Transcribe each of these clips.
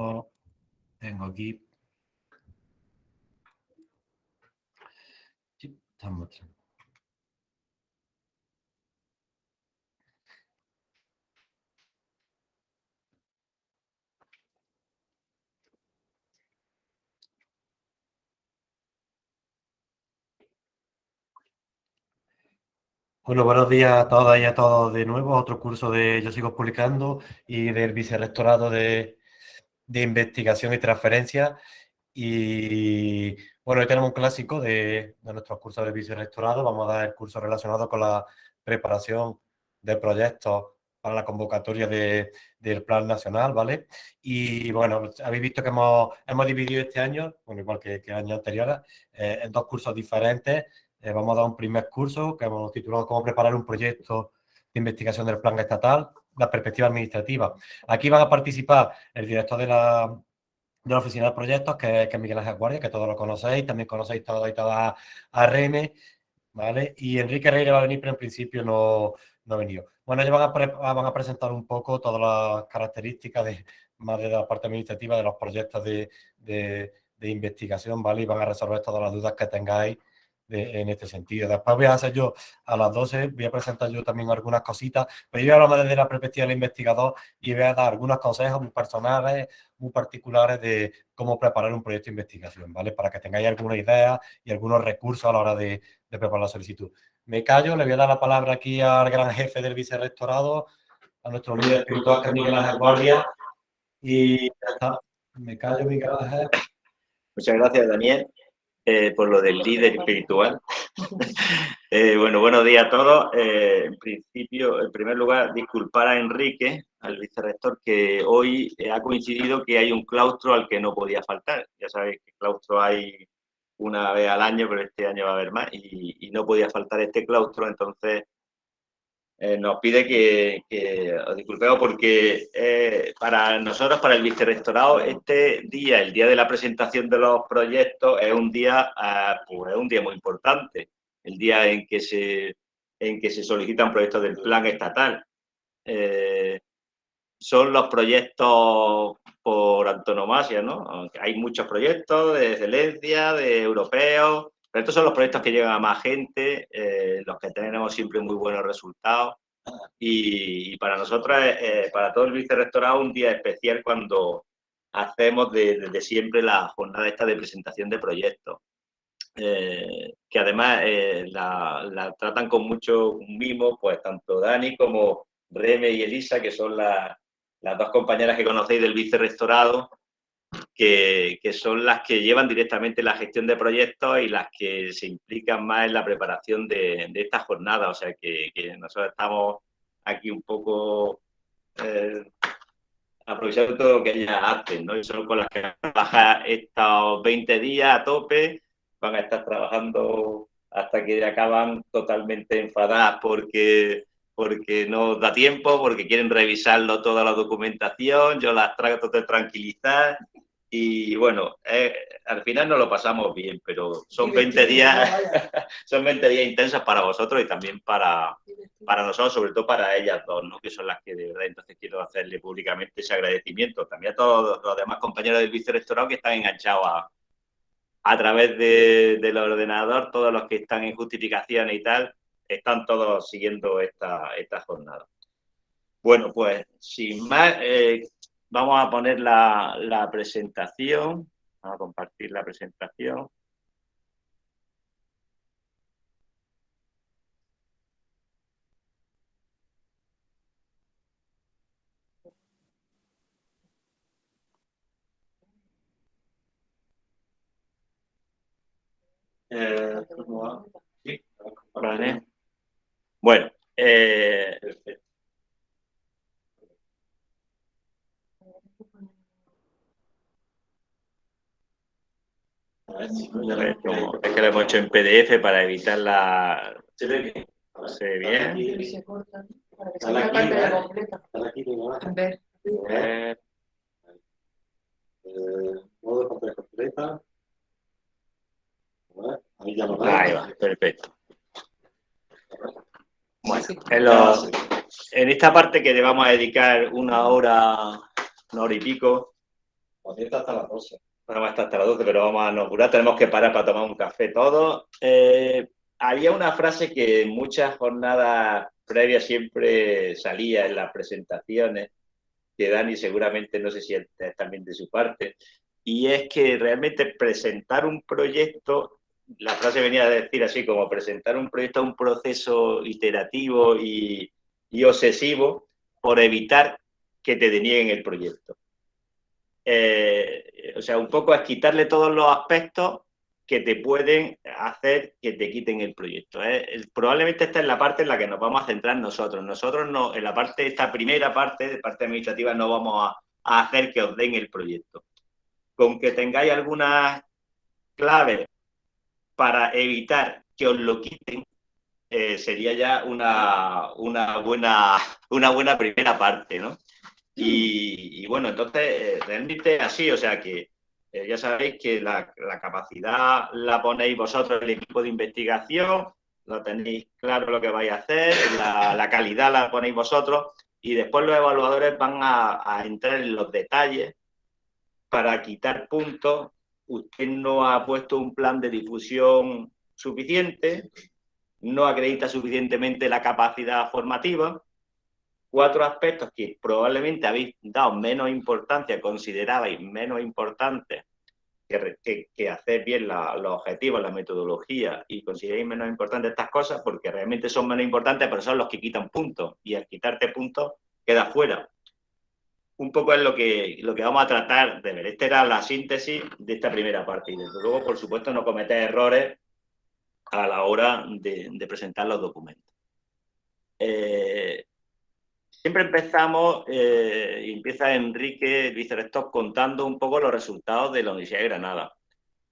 mismo tengo aquí. Sí, estamos. Bueno, buenos días a todas y a todos de nuevo. Otro curso de Yo Sigo Publicando y del Vicerrectorado de Investigación y Transferencia. Y bueno, hoy tenemos un clásico de nuestros cursos de vicerrectorado. Vamos a dar el curso relacionado con la preparación de proyectos para la convocatoria del Plan Nacional, ¿vale? Y bueno, habéis visto que hemos dividido este año, bueno, igual que años anteriores, en dos cursos diferentes. Vamos a dar un primer curso que hemos titulado Cómo preparar un proyecto de investigación del Plan Estatal, la perspectiva administrativa. Aquí van a participar el director de la Oficina de Proyectos, que es Miguel Ángel Guardia, que todos lo conocéis, también conocéis todos y todas a Reme, ¿vale? Y Enrique Reire va a venir, pero en principio no ha venido. Bueno, ellos van a presentar un poco todas las características más de la parte administrativa de los proyectos de investigación, ¿vale? Y van a resolver todas las dudas que tengáis en este sentido. Después voy a hacer yo a las 12, voy a presentar yo también algunas cositas, pero yo voy a hablar desde la perspectiva del investigador y voy a dar algunos consejos muy personales, muy particulares de cómo preparar un proyecto de investigación, ¿vale? Para que tengáis alguna idea y algunos recursos a la hora de preparar la solicitud. Me callo, le voy a dar la palabra aquí al gran jefe del vicerrectorado, a nuestro líder espiritual, que es Miguel Ángel Guardia, y ya está. Me callo, Miguel Ángel. Muchas gracias, Daniel, por lo del líder espiritual. Bueno, buenos días a todos. En principio, en primer lugar, disculpar a Enrique, al vicerrector, que hoy ha coincidido que hay un claustro al que no podía faltar. Ya sabéis que claustro hay una vez al año, pero este año va a haber más, y no podía faltar este claustro, entonces nos pide que os disculpemos porque para nosotros, para el vicerrectorado, este día, el día de la presentación de los proyectos, es un día, pues es un día muy importante, el día en que se solicitan proyectos del plan estatal. Son los proyectos por antonomasia, ¿no? Aunque hay muchos proyectos de excelencia, de europeos, pero estos son los proyectos que llegan a más gente, los que tenemos siempre muy buenos resultados. Y para nosotros, para todo el vicerrectorado, un día especial cuando hacemos desde siempre la jornada esta de presentación de proyectos, que además la tratan con mucho mimo, pues tanto Dani como Reme y Elisa, que son las dos compañeras que conocéis del vicerrectorado, que son las que llevan directamente la gestión de proyectos y las que se implican más en la preparación de esta jornada. O sea que nosotros estamos aquí un poco aprovechando todo lo que ellas hacen, ¿no? Y son con las que trabajan estos 20 días a tope, van a estar trabajando hasta que acaban totalmente enfadadas porque no da tiempo, porque quieren revisarlo toda la documentación, yo las trato de tranquilizar y bueno, al final nos lo pasamos bien, pero son 20 días, son 20 días intensos para vosotros y también para nosotros, sobre todo para ellas dos, ¿no? Que son las que de verdad entonces quiero hacerle públicamente ese agradecimiento. También a todos los demás compañeros del vicerrectorado que están enganchados a través del ordenador, todos los que están en justificaciones y tal, están todos siguiendo esta jornada. Bueno, pues sin más, vamos a poner la presentación, vamos a compartir la presentación. Sí, vale. Bueno, es que lo hemos hecho en PDF para evitar la... ¿Se ve bien? ¿Se ve bien? La pantalla completa. Modo de pantalla completa. Ahí va, perfecto. Bueno, en esta parte que le vamos a dedicar una hora y pico, Por cierto, hasta las 12. Vamos a estar hasta las 12, pero vamos a inaugurar. Tenemos que parar para tomar un café todos. Había una frase que en muchas jornadas previas siempre salía en las presentaciones, que Dani seguramente no sé si es también de su parte, y es que realmente presentar un proyecto, la frase venía a decir así, como presentar un proyecto a un proceso iterativo y obsesivo por evitar que te denieguen el proyecto. O sea, un poco es quitarle todos los aspectos que te pueden hacer que te quiten el proyecto. Probablemente esta es la parte en la que nos vamos a centrar nosotros. Nosotros no, en la parte, esta primera parte, de parte administrativa, no vamos a hacer que os den el proyecto. Con que tengáis algunas claves para evitar que os lo quiten, sería ya una buena primera parte, ¿no? Y bueno, entonces realmente así, o sea que ya sabéis que la capacidad la ponéis vosotros, el equipo de investigación, lo tenéis claro lo que vais a hacer, la calidad la ponéis vosotros y después los evaluadores van a entrar en los detalles para quitar puntos. Usted no ha puesto un plan de difusión suficiente, no acredita suficientemente la capacidad formativa. 4 aspectos que probablemente habéis dado menos importancia, considerabais menos importantes que hacer bien los objetivos, la metodología, y consideráis menos importantes estas cosas porque realmente son menos importantes, pero son los que quitan puntos, y al quitarte puntos queda fuera. Un poco es lo que vamos a tratar de ver. Esta era la síntesis de esta primera parte, y desde luego, por supuesto, no cometer errores a la hora de presentar los documentos. Siempre empezamos, y empieza Enrique, el vicerrector, contando un poco los resultados de la Universidad de Granada.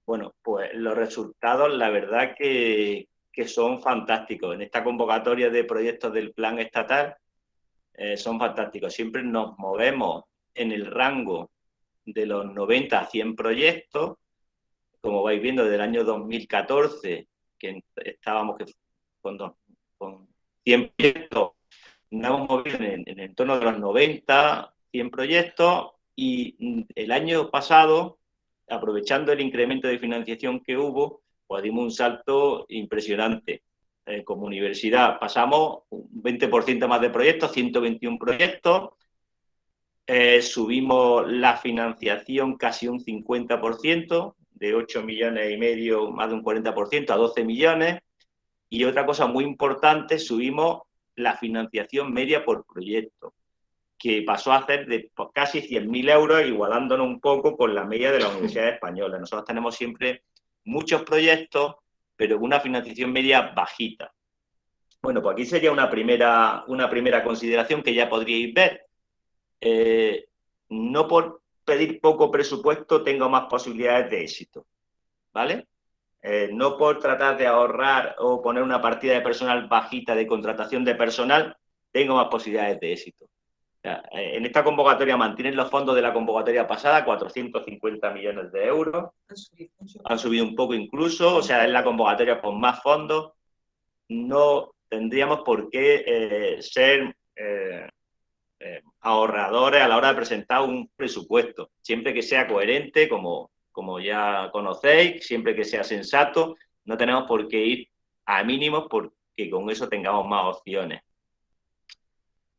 Bueno, pues los resultados, la verdad que son fantásticos. En esta convocatoria de proyectos del plan estatal son fantásticos. Siempre nos movemos en el rango de los 90 a 100 proyectos. Como vais viendo, desde el año 2014, que estábamos con 100 proyectos, nos hemos movido en el entorno de los 90, 100 proyectos, y el año pasado, aprovechando el incremento de financiación que hubo, pues dimos un salto impresionante. Como universidad pasamos un 20% más de proyectos, 121 proyectos, subimos la financiación casi un 50%, de 8 millones y medio, más de un 40%, a 12 millones, y otra cosa muy importante, subimos la financiación media por proyecto, que pasó a ser de casi 100.000 euros, igualándonos un poco con la media de la Universidad Española. Nosotros tenemos siempre muchos proyectos, pero con una financiación media bajita. Bueno, pues aquí sería una primera consideración que ya podríais ver. No por pedir poco presupuesto tengo más posibilidades de éxito, ¿vale? No por tratar de ahorrar o poner una partida de personal bajita de contratación de personal, tengo más posibilidades de éxito. O sea, en esta convocatoria mantienen los fondos de la convocatoria pasada, 450 millones de euros. Han subido un poco incluso, o sea, es la convocatoria con más fondos. No tendríamos por qué ser ahorradores a la hora de presentar un presupuesto, siempre que sea coherente, como ya conocéis, siempre que sea sensato. No tenemos por qué ir a mínimos porque con eso tengamos más opciones.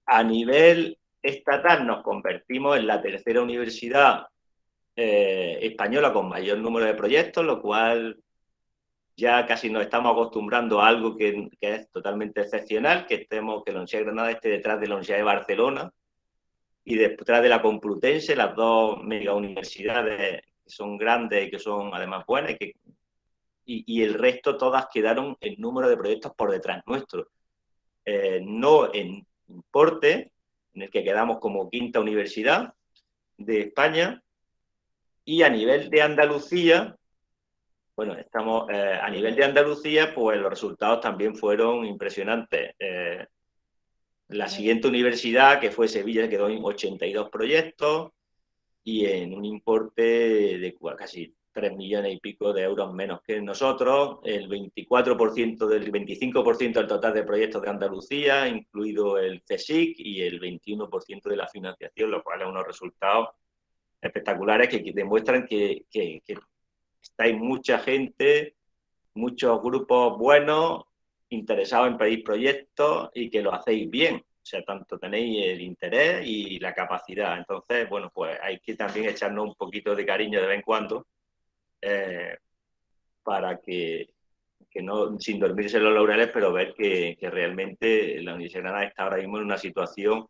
A nivel estatal nos convertimos en la tercera universidad española con mayor número de proyectos, lo cual ya casi nos estamos acostumbrando a algo que es totalmente excepcional, que la Universidad de Granada esté detrás de la Universidad de Barcelona y detrás de la Complutense, las dos mega universidades que son grandes y que son además buenas, y el resto todas quedaron en número de proyectos por detrás nuestro. No en importe, en el que quedamos como quinta universidad de España, y a nivel de Andalucía, bueno, estamos a nivel de Andalucía, pues los resultados también fueron impresionantes. La siguiente universidad, que fue Sevilla, quedó en 82 proyectos y en un importe de casi 3 millones y pico de euros menos que nosotros, el 25% del total de proyectos de Andalucía, incluido el CSIC, y el 21% de la financiación, lo cual es unos resultados espectaculares que demuestran que estáis mucha gente, muchos grupos buenos, interesados en pedir proyectos y que lo hacéis bien. O sea, tanto tenéis el interés y la capacidad. Entonces, bueno, pues hay que también echarnos un poquito de cariño de vez en cuando para que no, sin dormirse los laureles, pero ver que realmente la Universidad de Granada está ahora mismo en una situación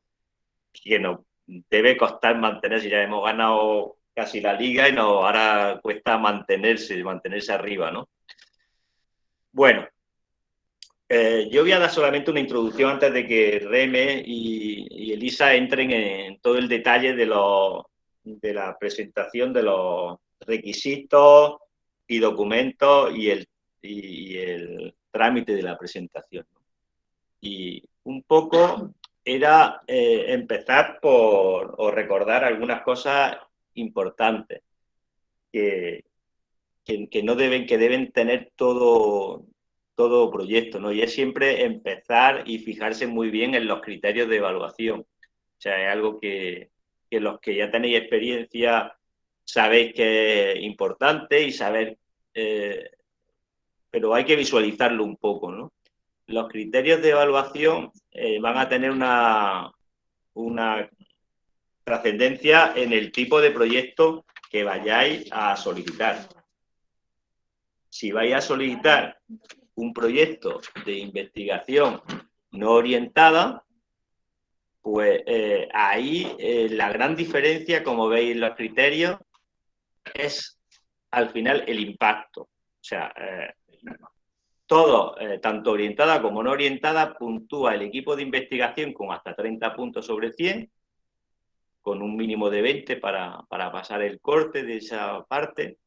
que nos debe costar mantenerse. Ya hemos ganado casi la liga y ahora cuesta mantenerse arriba, ¿no? Bueno, yo voy a dar solamente una introducción antes de que Reme y Elisa entren en todo el detalle de la presentación de los requisitos y documentos y el trámite de la presentación. Y un poco era empezar o recordar algunas cosas importantes que deben tener todo proyecto, ¿no? Y es siempre empezar y fijarse muy bien en los criterios de evaluación. O sea, es algo que los que ya tenéis experiencia sabéis que es importante y saber, pero hay que visualizarlo un poco, ¿no? Los criterios de evaluación van a tener una trascendencia en el tipo de proyecto que vayáis a solicitar. Si vais a solicitar un proyecto de investigación no orientada, pues ahí la gran diferencia, como veis en los criterios, es al final el impacto. O sea, todo, tanto orientada como no orientada, puntúa el equipo de investigación con hasta 30 puntos sobre 100, con un mínimo de 20 para pasar el corte de esa parte.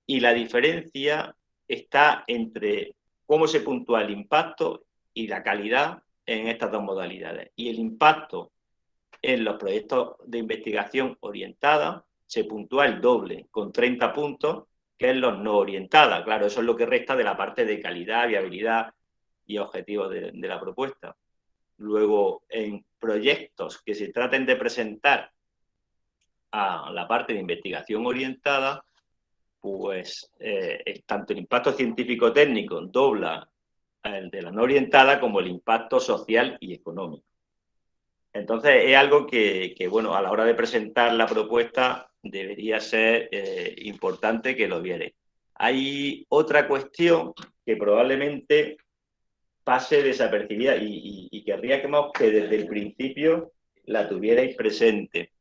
Y la diferencia está entre cómo se puntúa el impacto y la calidad en estas dos modalidades. Y el impacto en los proyectos de investigación orientada se puntúa el doble, con 30 puntos, que en los no orientadas. Claro, eso es lo que resta de la parte de calidad, viabilidad y objetivos de la propuesta. Luego, en proyectos que se traten de presentar a la parte de investigación orientada, pues tanto el impacto científico-técnico dobla el de la no orientada como el impacto social y económico. Entonces, es algo que bueno, a la hora de presentar la propuesta debería ser importante que lo vierais. Hay otra cuestión que probablemente pase desapercibida y querría que desde el principio la tuvierais presente,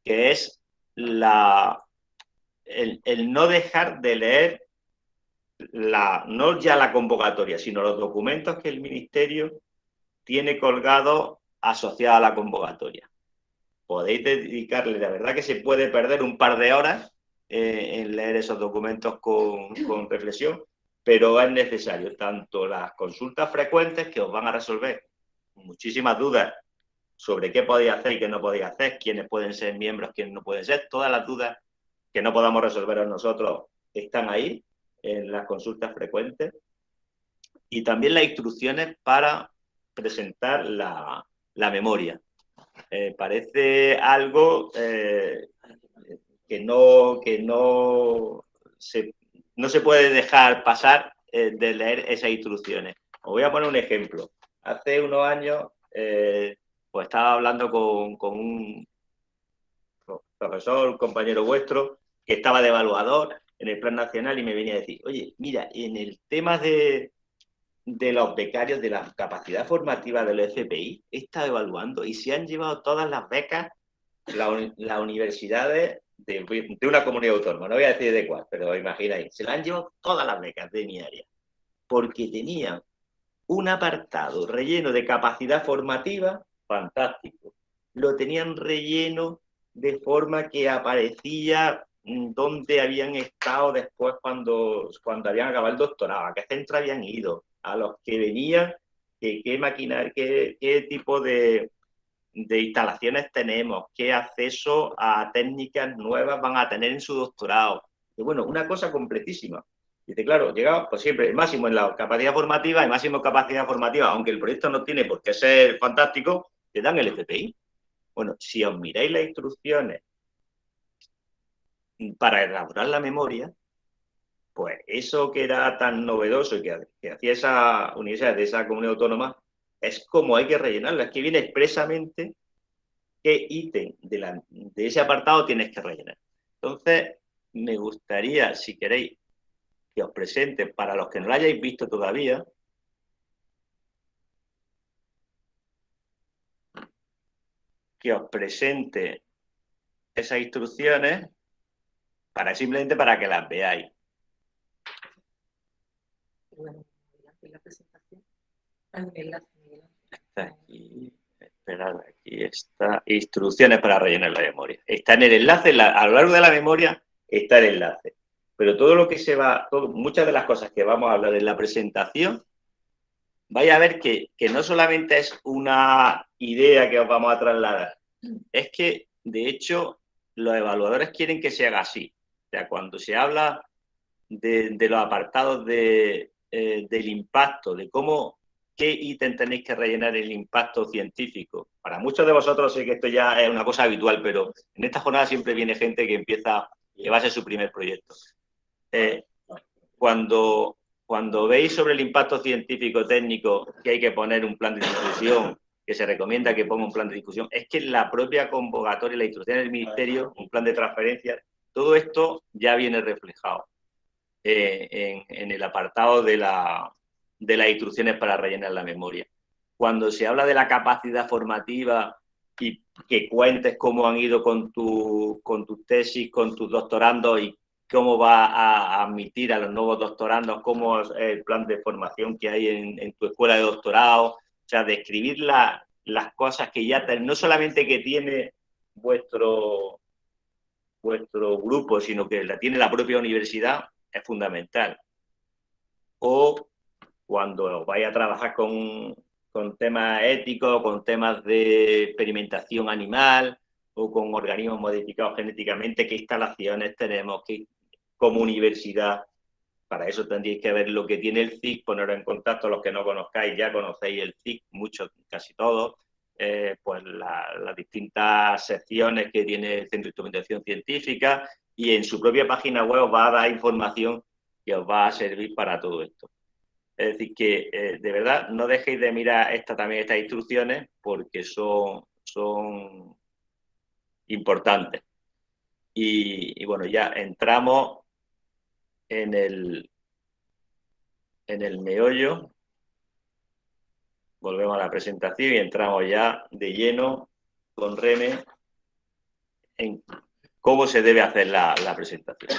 que es el no dejar de leer no ya la convocatoria, sino los documentos que el Ministerio tiene colgados asociados a la convocatoria. Podéis dedicarle, la verdad que se puede perder un par de horas en leer esos documentos con reflexión, pero es necesario tanto las consultas frecuentes que os van a resolver muchísimas dudas sobre qué podéis hacer y qué no podéis hacer, quiénes pueden ser miembros, quiénes no pueden ser, todas las dudas que no podamos resolver nosotros están ahí en las consultas frecuentes, y también las instrucciones para presentar la memoria. Parece algo que no se puede dejar pasar de leer esas instrucciones. Os voy a poner un ejemplo. Hace unos años pues estaba hablando con un profesor, un compañero vuestro, que estaba de evaluador en el plan nacional y me venía a decir, oye, mira, en el tema de los becarios, de la capacidad formativa del FPI, he estado evaluando y se han llevado todas las becas las universidades de una comunidad autónoma, no voy a decir de cuál, pero imagináis, se las han llevado todas las becas de mi área, porque tenían un apartado relleno de capacidad formativa fantástico. Lo tenían relleno de forma que aparecía dónde habían estado después cuando habían acabado el doctorado, a qué centro habían ido, a los que venían, qué tipo de instalaciones tenemos, qué acceso a técnicas nuevas van a tener en su doctorado. Y bueno, una cosa completísima. Dice, claro, llega pues siempre el máximo en la capacidad formativa, el máximo capacidad formativa, aunque el proyecto no tiene por qué ser fantástico, te dan el FPI. Bueno, si os miráis las instrucciones para elaborar la memoria, pues eso que era tan novedoso y que hacía esa universidad de esa comunidad autónoma, es como hay que rellenarla. Es que viene expresamente qué ítem de ese apartado tienes que rellenar. Entonces, me gustaría, si queréis, que os presente, para los que no lo hayáis visto todavía, que os presente esas instrucciones simplemente para que las veáis. Bueno, la presentación. El enlace. Está aquí, esperad, aquí está. Instrucciones para rellenar la memoria. Está en el enlace, a lo largo de la memoria está el enlace. Pero todo lo que muchas de las cosas que vamos a hablar en la presentación, vais a ver que no solamente es una idea que os vamos a trasladar, es que, de hecho, los evaluadores quieren que se haga así. O sea, cuando se habla de los apartados del impacto, de qué ítem tenéis que rellenar el impacto científico. Para muchos de vosotros sé que esto ya es una cosa habitual, pero en esta jornada siempre viene gente que va a ser su primer proyecto. Cuando veis sobre el impacto científico técnico que hay que poner un plan de difusión, que se recomienda que ponga un plan de difusión, es que la propia convocatoria, la instrucción del ministerio, un plan de transferencia, todo esto ya viene reflejado en el apartado de las instrucciones para rellenar la memoria. Cuando se habla de la capacidad formativa y que cuentes cómo han ido con tus tesis, con tus doctorandos y cómo va a admitir a los nuevos doctorandos, cómo es el plan de formación que hay en tu escuela de doctorado, o sea, describir las cosas que ya no solamente que tiene vuestro grupo, sino que la tiene la propia universidad, es fundamental. O cuando vaya a trabajar con temas éticos, con temas de experimentación animal o con organismos modificados genéticamente, qué instalaciones tenemos, como universidad. Para eso tendréis que ver lo que tiene el CIC, poneros en contacto. Los que no conozcáis, ya conocéis el CIC, muchos, casi todos. Pues las distintas secciones que tiene el Centro de Instrumentación Científica, y en su propia página web os va a dar información que os va a servir para todo esto. Es decir, que de verdad no dejéis de mirar estas instrucciones, porque son importantes. Y bueno, ya entramos en el meollo. Volvemos a la presentación y entramos ya de lleno con Reme en cómo se debe hacer la presentación.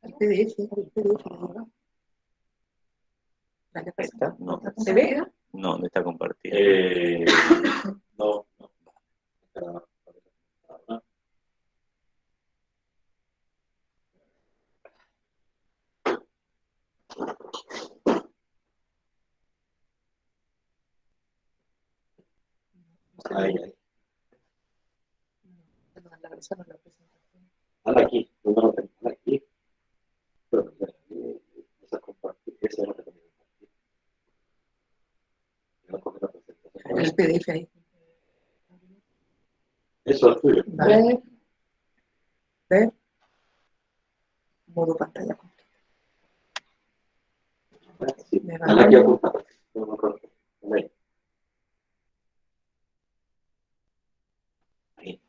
El PDF, ¿no? ¿Esta? No. ¿Se ve? No, no está compartida. No. Ahí. Ahora aquí, aquí. Pero esa compartir, esa no te conviene compartir. El PDF ahí. Eso es tuyo. Vale. Ver. Modo pantalla completa. Sí. Me va Dale aquí a apuntar. Ahí. Ahí.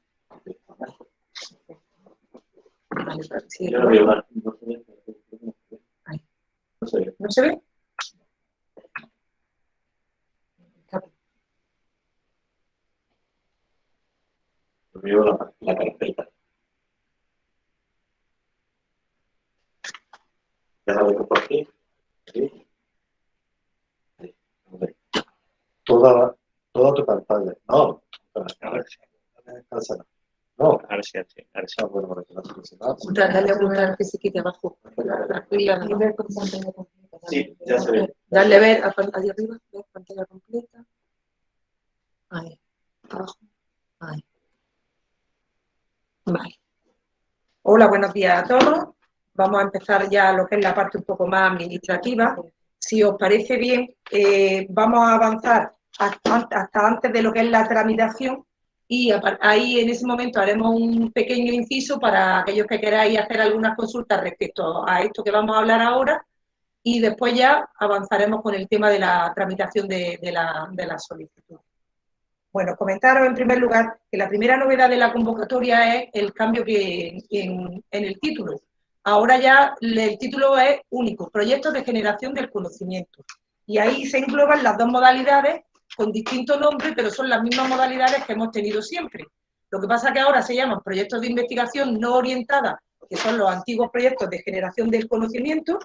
Vale, sí, Yo no veo nada. No se ve. Ahí. No se ve. ¿No se ve? Yo veo la carpeta. Ya la veo por aquí. ¿Sí? Ahí. Toda tu pantalla. No. A ver. No. Ahora sí. Bueno, para que no se funcione. Dale a apuntar que se quite abajo. Y ver con pantalla completa. Sí, ya se ve. Dale a ver ahí arriba, ver pantalla completa. Ahí, abajo. Ahí. Vale. Hola, buenos días a todos. Vamos a empezar ya lo que es la parte un poco más administrativa. Si os parece bien, vamos a avanzar hasta antes de lo que es la tramitación y ahí en ese momento haremos un pequeño inciso para aquellos que queráis hacer algunas consultas respecto a esto que vamos a hablar ahora y después ya avanzaremos con el tema de la tramitación de la solicitud. Bueno, comentaros en primer lugar que la primera novedad de la convocatoria es el cambio que en el título. Ahora ya el título es único, Proyectos de Generación del Conocimiento. Y ahí se engloban las dos modalidades con distintos nombres, pero son las mismas modalidades que hemos tenido siempre. Lo que pasa es que ahora se llaman proyectos de investigación no orientada, que son los antiguos proyectos de generación del conocimiento,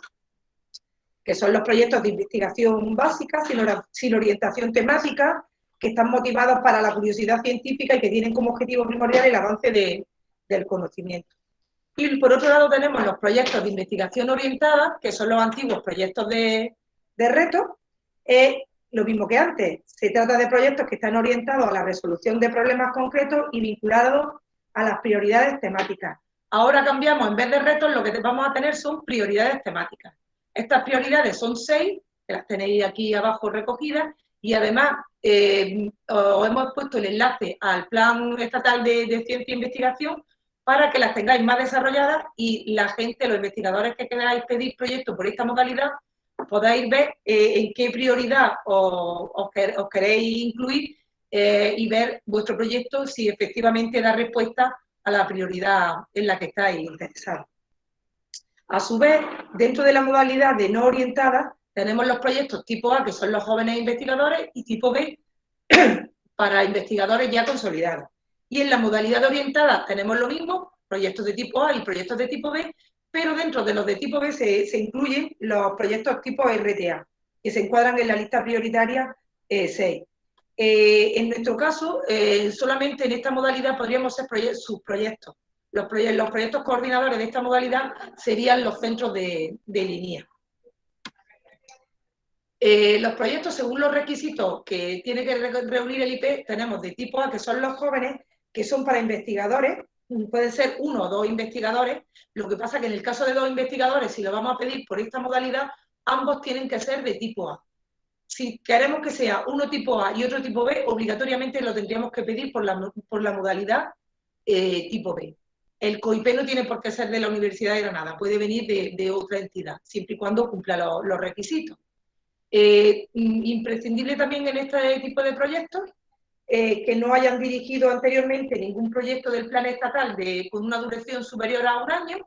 que son los proyectos de investigación básica, sin orientación temática, que están motivados para la curiosidad científica y que tienen como objetivo primordial el avance del conocimiento. Y por otro lado tenemos los proyectos de investigación orientada, que son los antiguos proyectos de reto. Lo mismo que antes, se trata de proyectos que están orientados a la resolución de problemas concretos y vinculados a las prioridades temáticas. Ahora cambiamos, en vez de retos, lo que vamos a tener son prioridades temáticas. Estas prioridades son 6, que las tenéis aquí abajo recogidas, y además os hemos puesto el enlace al Plan Estatal de Ciencia e Investigación para que las tengáis más desarrolladas y la gente, los investigadores que queráis pedir proyectos por esta modalidad, podáis ver en qué prioridad os queréis incluir y ver vuestro proyecto si efectivamente da respuesta a la prioridad en la que estáis interesados. A su vez, dentro de la modalidad de no orientada, tenemos los proyectos tipo A, que son los jóvenes investigadores, y tipo B, para investigadores ya consolidados. Y en la modalidad orientada tenemos lo mismo, proyectos de tipo A y proyectos de tipo B, pero dentro de los de tipo B se incluyen los proyectos tipo RTA, que se encuadran en la lista prioritaria 6. En nuestro caso, solamente en esta modalidad podríamos ser subproyectos. Los proyectos coordinadores de esta modalidad serían los centros de línea. Los proyectos, según los requisitos que tiene que reunir el IP, tenemos de tipo A, que son los jóvenes, que son para investigadores, pueden ser 1 o 2 investigadores. Lo que pasa es que en el caso de 2 investigadores, si lo vamos a pedir por esta modalidad, ambos tienen que ser de tipo A. Si queremos que sea uno tipo A y otro tipo B, obligatoriamente lo tendríamos que pedir por la modalidad tipo B. El COIP no tiene por qué ser de la Universidad de Granada, puede venir de otra entidad, siempre y cuando cumpla los requisitos. Imprescindible también en este tipo de proyectos que no hayan dirigido anteriormente ningún proyecto del plan estatal con una duración superior a 1 año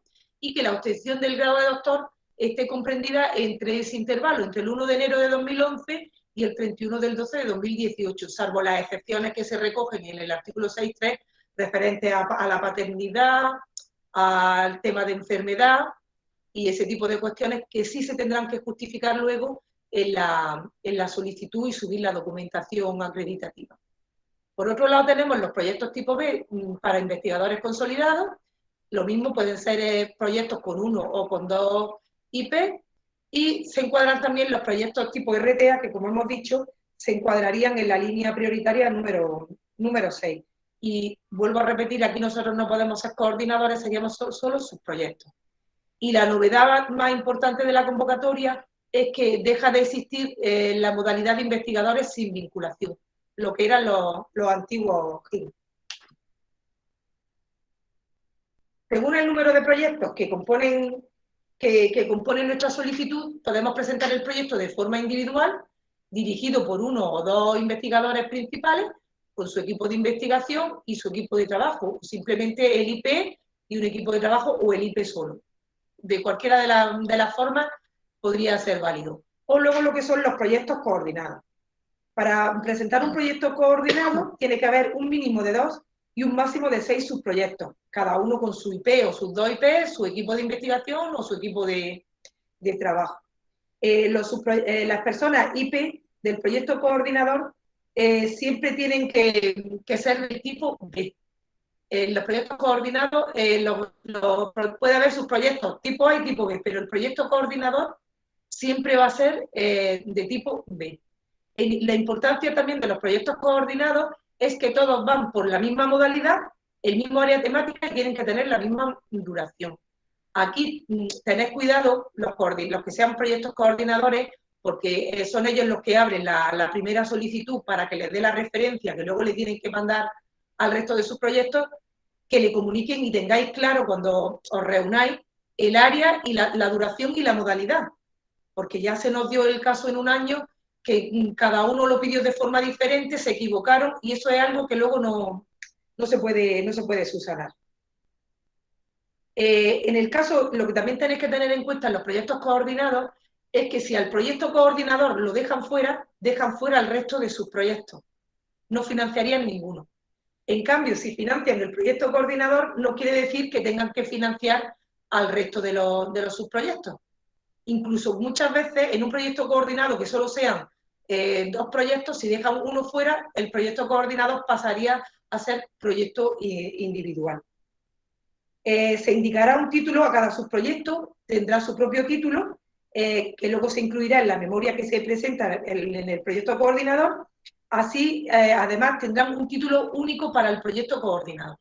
y que la obtención del grado de doctor esté comprendida entre ese intervalo, entre el 1 de enero de 2011 y el 31 del 12 de 2018, salvo las excepciones que se recogen en el artículo 6.3 referente a la paternidad, al tema de enfermedad y ese tipo de cuestiones que sí se tendrán que justificar luego en la solicitud y subir la documentación acreditativa. Por otro lado tenemos los proyectos tipo B para investigadores consolidados. Lo mismo pueden ser proyectos con 1 o con 2 IP y se encuadran también los proyectos tipo RTA que, como hemos dicho, se encuadrarían en la línea prioritaria número 6. Y vuelvo a repetir, aquí nosotros no podemos ser coordinadores, seríamos solo sus proyectos. Y la novedad más importante de la convocatoria es que deja de existir la modalidad de investigadores sin vinculación, lo que eran los antiguos GIM. Según el número de proyectos que componen nuestra solicitud, podemos presentar el proyecto de forma individual, dirigido por 1 o 2 investigadores principales, con su equipo de investigación y su equipo de trabajo, simplemente el IP y un equipo de trabajo o el IP solo. De cualquiera de las formas podría ser válido. O luego lo que son los proyectos coordinados. Para presentar un proyecto coordinado tiene que haber un mínimo de 2 y un máximo de 6 subproyectos, cada uno con su IP o sus 2 IP, su equipo de investigación o su equipo de trabajo. Las personas IP del proyecto coordinador siempre tienen que ser del tipo B. Los proyectos coordinados puede haber sus proyectos tipo A y tipo B, pero el proyecto coordinador siempre va a ser de tipo B. La importancia también de los proyectos coordinados es que todos van por la misma modalidad el mismo área temática y tienen que tener la misma duración. Aquí tened cuidado los que sean proyectos coordinadores, porque son ellos los que abren la primera solicitud para que les dé la referencia que luego le tienen que mandar al resto de sus proyectos, que le comuniquen y tengáis claro cuando os reunáis el área y la duración y la modalidad, porque ya se nos dio el caso en un año que cada uno lo pidió de forma diferente, se equivocaron y eso es algo que luego no se puede subsanar. En el caso, lo que también tenéis que tener en cuenta en los proyectos coordinados es que si al proyecto coordinador lo dejan fuera el resto de sus proyectos. No financiarían ninguno. En cambio, si financian el proyecto coordinador, no quiere decir que tengan que financiar al resto de los subproyectos. Incluso muchas veces en un proyecto coordinado que solo sean 2 proyectos, si dejan uno fuera, el proyecto coordinador pasaría a ser proyecto individual. Se indicará un título a cada subproyecto, tendrá su propio título, que luego se incluirá en la memoria que se presenta en el proyecto coordinador. Así, además, tendrán un título único para el proyecto coordinador.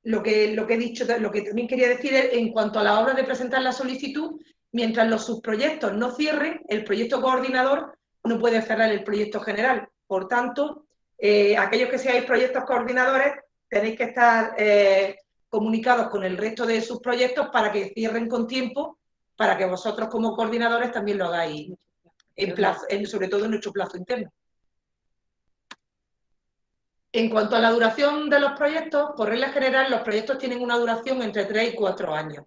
Lo que he dicho, lo que también quería decir es, en cuanto a la hora de presentar la solicitud, mientras los subproyectos no cierren, el proyecto coordinador no puede cerrar el proyecto general. Por tanto, aquellos que seáis proyectos coordinadores tenéis que estar comunicados con el resto de sus proyectos para que cierren con tiempo, para que vosotros como coordinadores también lo hagáis sobre todo en nuestro plazo interno. En cuanto a la duración de los proyectos, por regla general, los proyectos tienen una duración entre 3 y 4 años.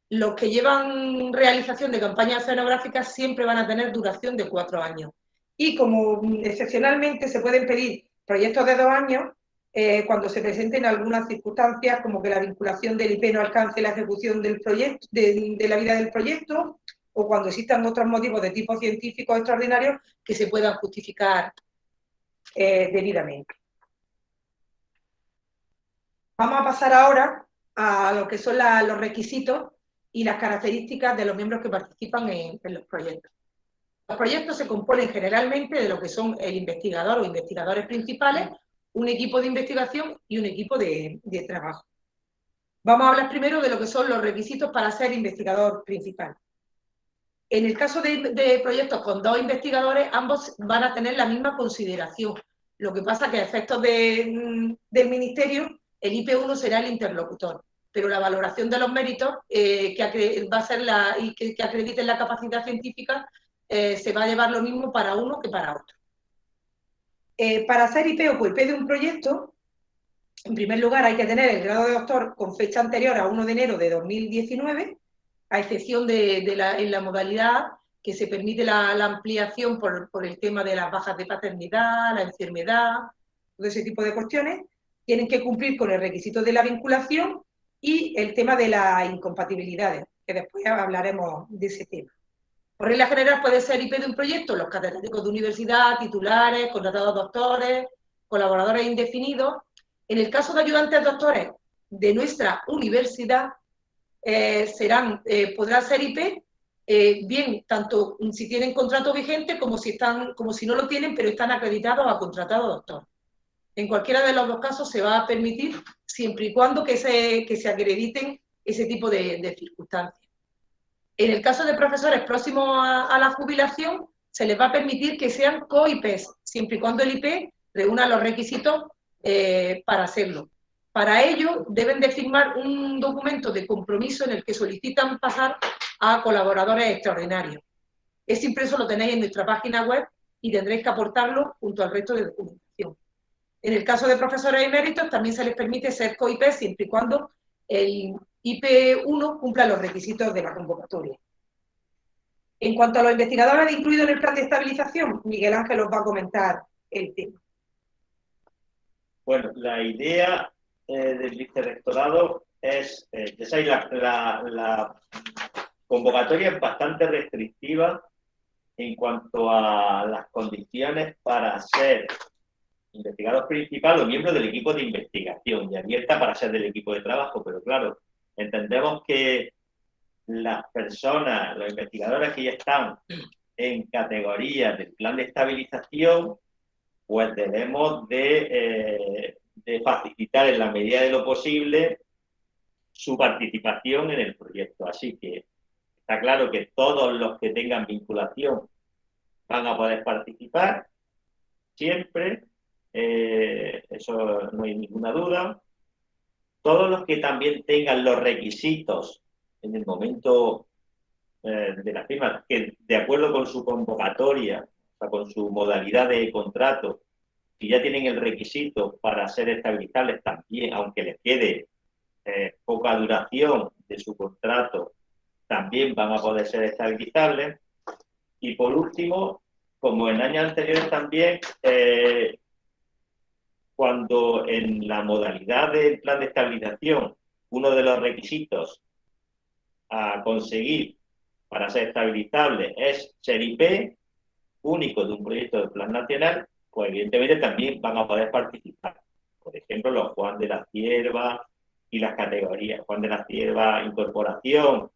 Los que llevan realización de campañas escenográficas siempre van a tener duración de 4 años. Y como excepcionalmente se pueden pedir proyectos de 2 años, cuando se presenten algunas circunstancias, como que la vinculación del IP no alcance la ejecución del proyecto, de la vida del proyecto, o cuando existan otros motivos de tipo científico extraordinarios que se puedan justificar debidamente. Vamos a pasar ahora a lo que son los requisitos y las características de los miembros que participan en los proyectos. Los proyectos se componen generalmente de lo que son el investigador o investigadores principales, un equipo de investigación y un equipo de trabajo. Vamos a hablar primero de lo que son los requisitos para ser investigador principal. En el caso de proyectos con 2 investigadores, ambos van a tener la misma consideración. Lo que pasa que a efectos del Ministerio, el IP1 será el interlocutor, pero la valoración de los méritos que va a ser y que acrediten la capacidad científica se va a llevar lo mismo para uno que para otro. Para ser IP o co-IP de un proyecto, en primer lugar hay que tener el grado de doctor con fecha anterior a 1 de enero de 2019, a excepción en la modalidad que se permite la ampliación por el tema de las bajas de paternidad, la enfermedad, todo ese tipo de cuestiones. Tienen que cumplir con el requisito de la vinculación y el tema de las incompatibilidades, que después hablaremos de ese tema. Por regla general puede ser IP de un proyecto los catedráticos de universidad, titulares, contratados doctores, colaboradores indefinidos. En el caso de ayudantes doctores de nuestra universidad, podrán ser IP, bien, tanto si tienen contrato vigente como si no lo tienen, pero están acreditados a contratado doctor. En cualquiera de los 2 casos se va a permitir, siempre y cuando que se acrediten ese tipo de circunstancias. En el caso de profesores próximos a la jubilación, se les va a permitir que sean co-IPs, siempre y cuando el IP reúna los requisitos para hacerlo. Para ello, deben de firmar un documento de compromiso en el que solicitan pasar a colaboradores extraordinarios. Ese impreso lo tenéis en nuestra página web y tendréis que aportarlo junto al resto de documentación. En el caso de profesores eméritos, también se les permite ser co-IP siempre y cuando el IP1 cumpla los requisitos de la convocatoria. En cuanto a los investigadores incluidos en el plan de estabilización, Miguel Ángel os va a comentar el tema. Bueno, la idea del vicerrectorado es, ya sabéis, la convocatoria es bastante restrictiva en cuanto a las condiciones para ser investigador principal o miembro del equipo de investigación y abierta para ser del equipo de trabajo, pero claro, entendemos que las personas, los investigadores que ya están en categorías del plan de estabilización, pues debemos de facilitar en la medida de lo posible su participación en el proyecto. Así que está claro que todos los que tengan vinculación van a poder participar siempre, eso no hay ninguna duda. Todos los que también tengan los requisitos en el momento de la firma, que de acuerdo con su convocatoria, o sea, con su modalidad de contrato, si ya tienen el requisito para ser estabilizables también, aunque les quede poca duración de su contrato, también van a poder ser estabilizables. Y por último, como en años anteriores también, cuando en la modalidad del plan de estabilización, uno de los requisitos a conseguir para ser estabilizable es ser IP único de un proyecto de plan nacional, pues evidentemente también van a poder participar. Por ejemplo, los Juan de la Cierva y las categorías Juan de la Cierva Incorporación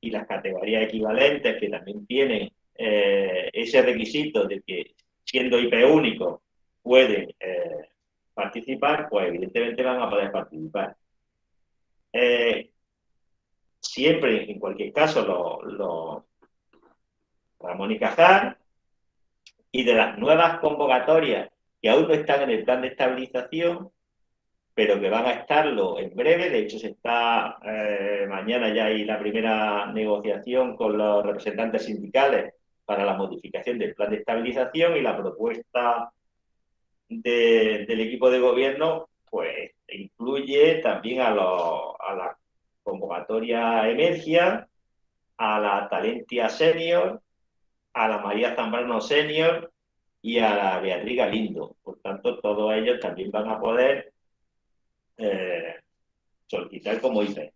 y las categorías equivalentes que también tienen ese requisito de que siendo IP único pueden participar, pues evidentemente van a poder participar. Siempre, en cualquier caso, Ramón y Cajal, y de las nuevas convocatorias que aún no están en el plan de estabilización, pero que van a estarlo en breve. De hecho, se está mañana ya hay la primera negociación con los representantes sindicales para la modificación del plan de estabilización, y la propuesta del equipo de gobierno pues incluye también a la convocatoria Emergia, a la Talentia Senior, a la María Zambrano Senior y a la Beatriz Galindo. Por tanto, todos ellos también van a poder solicitar como IP.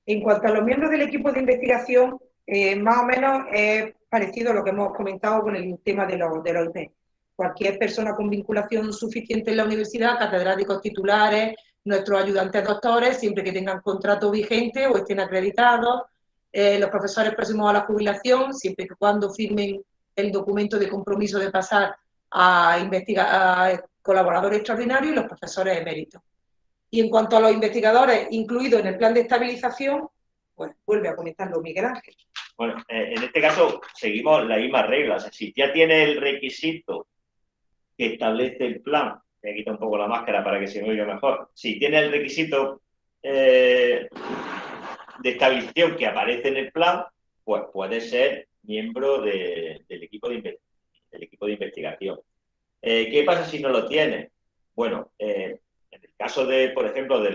En cuanto a los miembros del equipo de investigación, más o menos es parecido a lo que hemos comentado con el tema de los IP. Cualquier persona con vinculación suficiente en la universidad, catedráticos titulares, nuestros ayudantes doctores, siempre que tengan contrato vigente o estén acreditados, los profesores próximos a la jubilación, siempre que cuando firmen el documento de compromiso de pasar a colaboradores extraordinarios, y los profesores eméritos. Y en cuanto a los investigadores incluidos en el plan de estabilización, pues vuelve a comentarlo Miguel Ángel. Bueno, en este caso seguimos las mismas reglas. O sea, si ya tiene el requisito que establece el plan, voy a quitar un poco la máscara para que se me oiga mejor, si tiene el requisito de estabilización que aparece en el plan, pues puede ser miembro del equipo de investigación. ¿Qué pasa si no lo tiene? Bueno, en el caso de, por ejemplo, de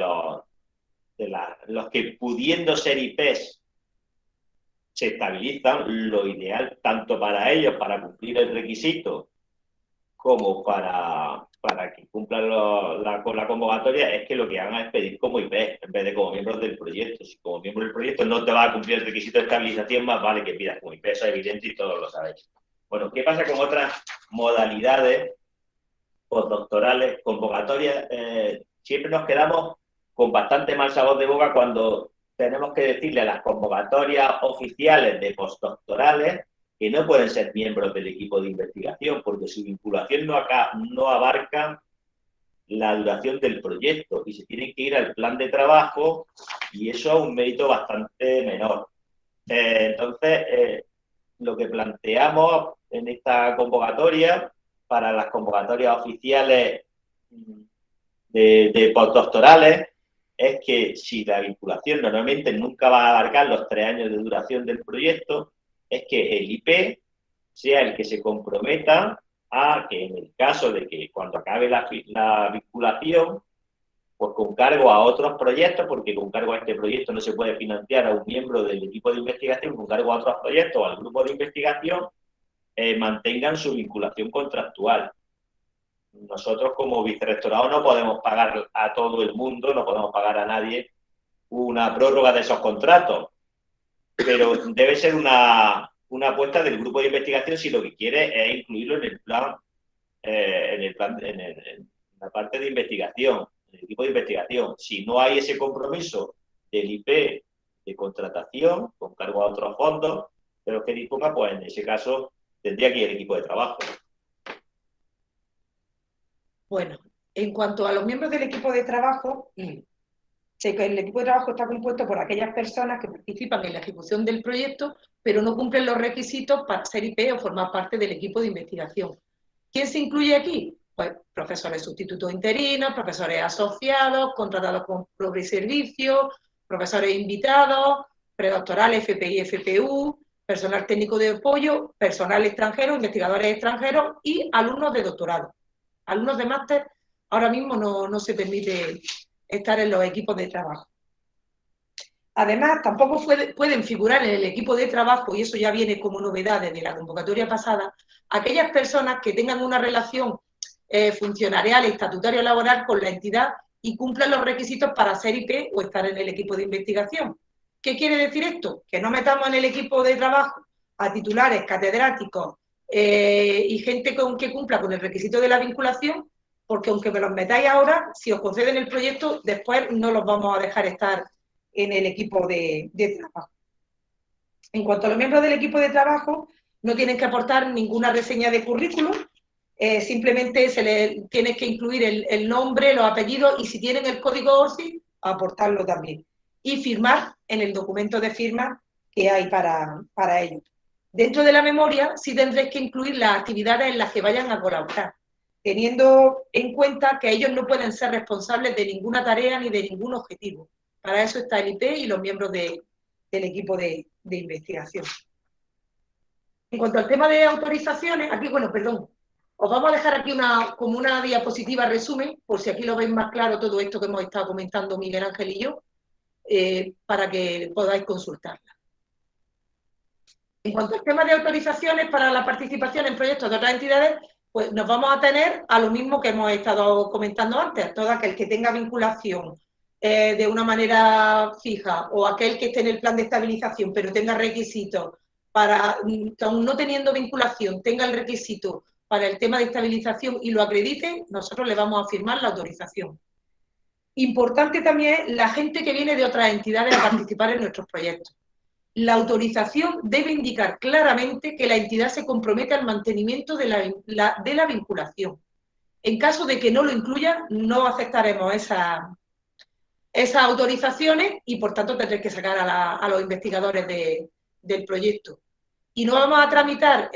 los que pudiendo ser IPs se estabilizan, lo ideal tanto para ellos, para cumplir el requisito, como para que cumplan con la convocatoria, es que lo que hagan es pedir como IP en vez de como miembros del proyecto. Si como miembro del proyecto no te va a cumplir el requisito de estabilización, más vale que pidas como IP, eso es evidente y todos lo sabéis. Bueno, ¿qué pasa con otras modalidades postdoctorales, convocatorias? Siempre nos quedamos con bastante mal sabor de boca cuando tenemos que decirle a las convocatorias oficiales de postdoctorales que no pueden ser miembros del equipo de investigación porque su vinculación no abarca la duración del proyecto y se tienen que ir al plan de trabajo, y eso es un mérito bastante menor. Entonces, lo que planteamos en esta convocatoria para las convocatorias oficiales de postdoctorales es que si la vinculación normalmente nunca va a abarcar los 3 años de duración del proyecto, es que el IP sea el que se comprometa a que en el caso de que cuando acabe la vinculación, pues con cargo a otros proyectos, porque con cargo a este proyecto no se puede financiar a un miembro del equipo de investigación, con cargo a otros proyectos o al grupo de investigación, mantengan su vinculación contractual. Nosotros como vicerrectorado no podemos pagar a todo el mundo, no podemos pagar a nadie una prórroga de esos contratos, pero debe ser una apuesta del grupo de investigación si lo que quiere es incluirlo en el plan, en la parte de investigación, en el equipo de investigación. Si no hay ese compromiso del IP de contratación con cargo a otros fondos de los que disponga, pues en ese caso tendría que ir el equipo de trabajo. Bueno, en cuanto a los miembros del equipo de trabajo, sé que el equipo de trabajo está compuesto por aquellas personas que participan en la ejecución del proyecto, pero no cumplen los requisitos para ser IP o formar parte del equipo de investigación. ¿Quién se incluye aquí? Pues profesores sustitutos interinos, profesores asociados, contratados con propio servicio, profesores invitados, predoctorales, FPI, FPU, personal técnico de apoyo, personal extranjero, investigadores extranjeros y alumnos de doctorado. Alumnos de máster ahora mismo no se permite estar en los equipos de trabajo. Además, tampoco pueden figurar en el equipo de trabajo, y eso ya viene como novedad desde la convocatoria pasada, aquellas personas que tengan una relación funcionarial, estatutaria o laboral con la entidad y cumplan los requisitos para ser IP o estar en el equipo de investigación. ¿Qué quiere decir esto? Que no metamos en el equipo de trabajo a titulares, catedráticos y gente que cumpla con el requisito de la vinculación, porque aunque me los metáis ahora, si os conceden el proyecto, después no los vamos a dejar estar en el equipo de trabajo. En cuanto a los miembros del equipo de trabajo, no tienen que aportar ninguna reseña de currículum, simplemente se les tiene que incluir el nombre, los apellidos y si tienen el código ORCID, aportarlo también. Y firmar en el documento de firma que hay para ello. Dentro de la memoria sí tendréis que incluir las actividades en las que vayan a colaborar, teniendo en cuenta que ellos no pueden ser responsables de ninguna tarea ni de ningún objetivo. Para eso está el IP y los miembros del equipo de investigación. En cuanto al tema de autorizaciones, aquí, bueno, perdón, os vamos a dejar aquí como una diapositiva resumen, por si aquí lo veis más claro todo esto que hemos estado comentando Miguel Ángel y yo, para que podáis consultarla. En cuanto al tema de autorizaciones para la participación en proyectos de otras entidades, pues nos vamos a tener a lo mismo que hemos estado comentando antes, todo aquel que tenga vinculación de una manera fija o aquel que esté en el plan de estabilización pero tenga requisitos para, aún no teniendo vinculación, tenga el requisito para el tema de estabilización y lo acredite, nosotros le vamos a firmar la autorización. Importante también la gente que viene de otras entidades a participar en nuestros proyectos. La autorización debe indicar claramente que la entidad se compromete al mantenimiento de la vinculación. En caso de que no lo incluya, no aceptaremos esas autorizaciones y, por tanto, tendréis que sacar a los investigadores del proyecto. Y no vamos a tramitar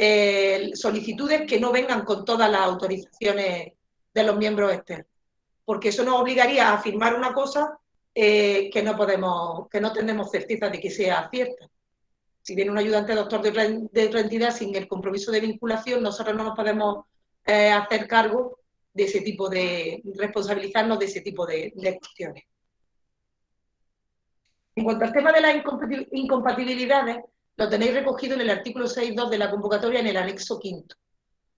solicitudes que no vengan con todas las autorizaciones de los miembros externos, porque eso nos obligaría a firmar una cosa que no tenemos certeza de que sea cierta. Si viene un ayudante doctor de otra entidad sin el compromiso de vinculación, nosotros no nos podemos hacer cargo de ese tipo responsabilizarnos de ese tipo de cuestiones. En cuanto al tema de las incompatibilidades, lo tenéis recogido en el artículo 6.2 de la convocatoria en el anexo quinto.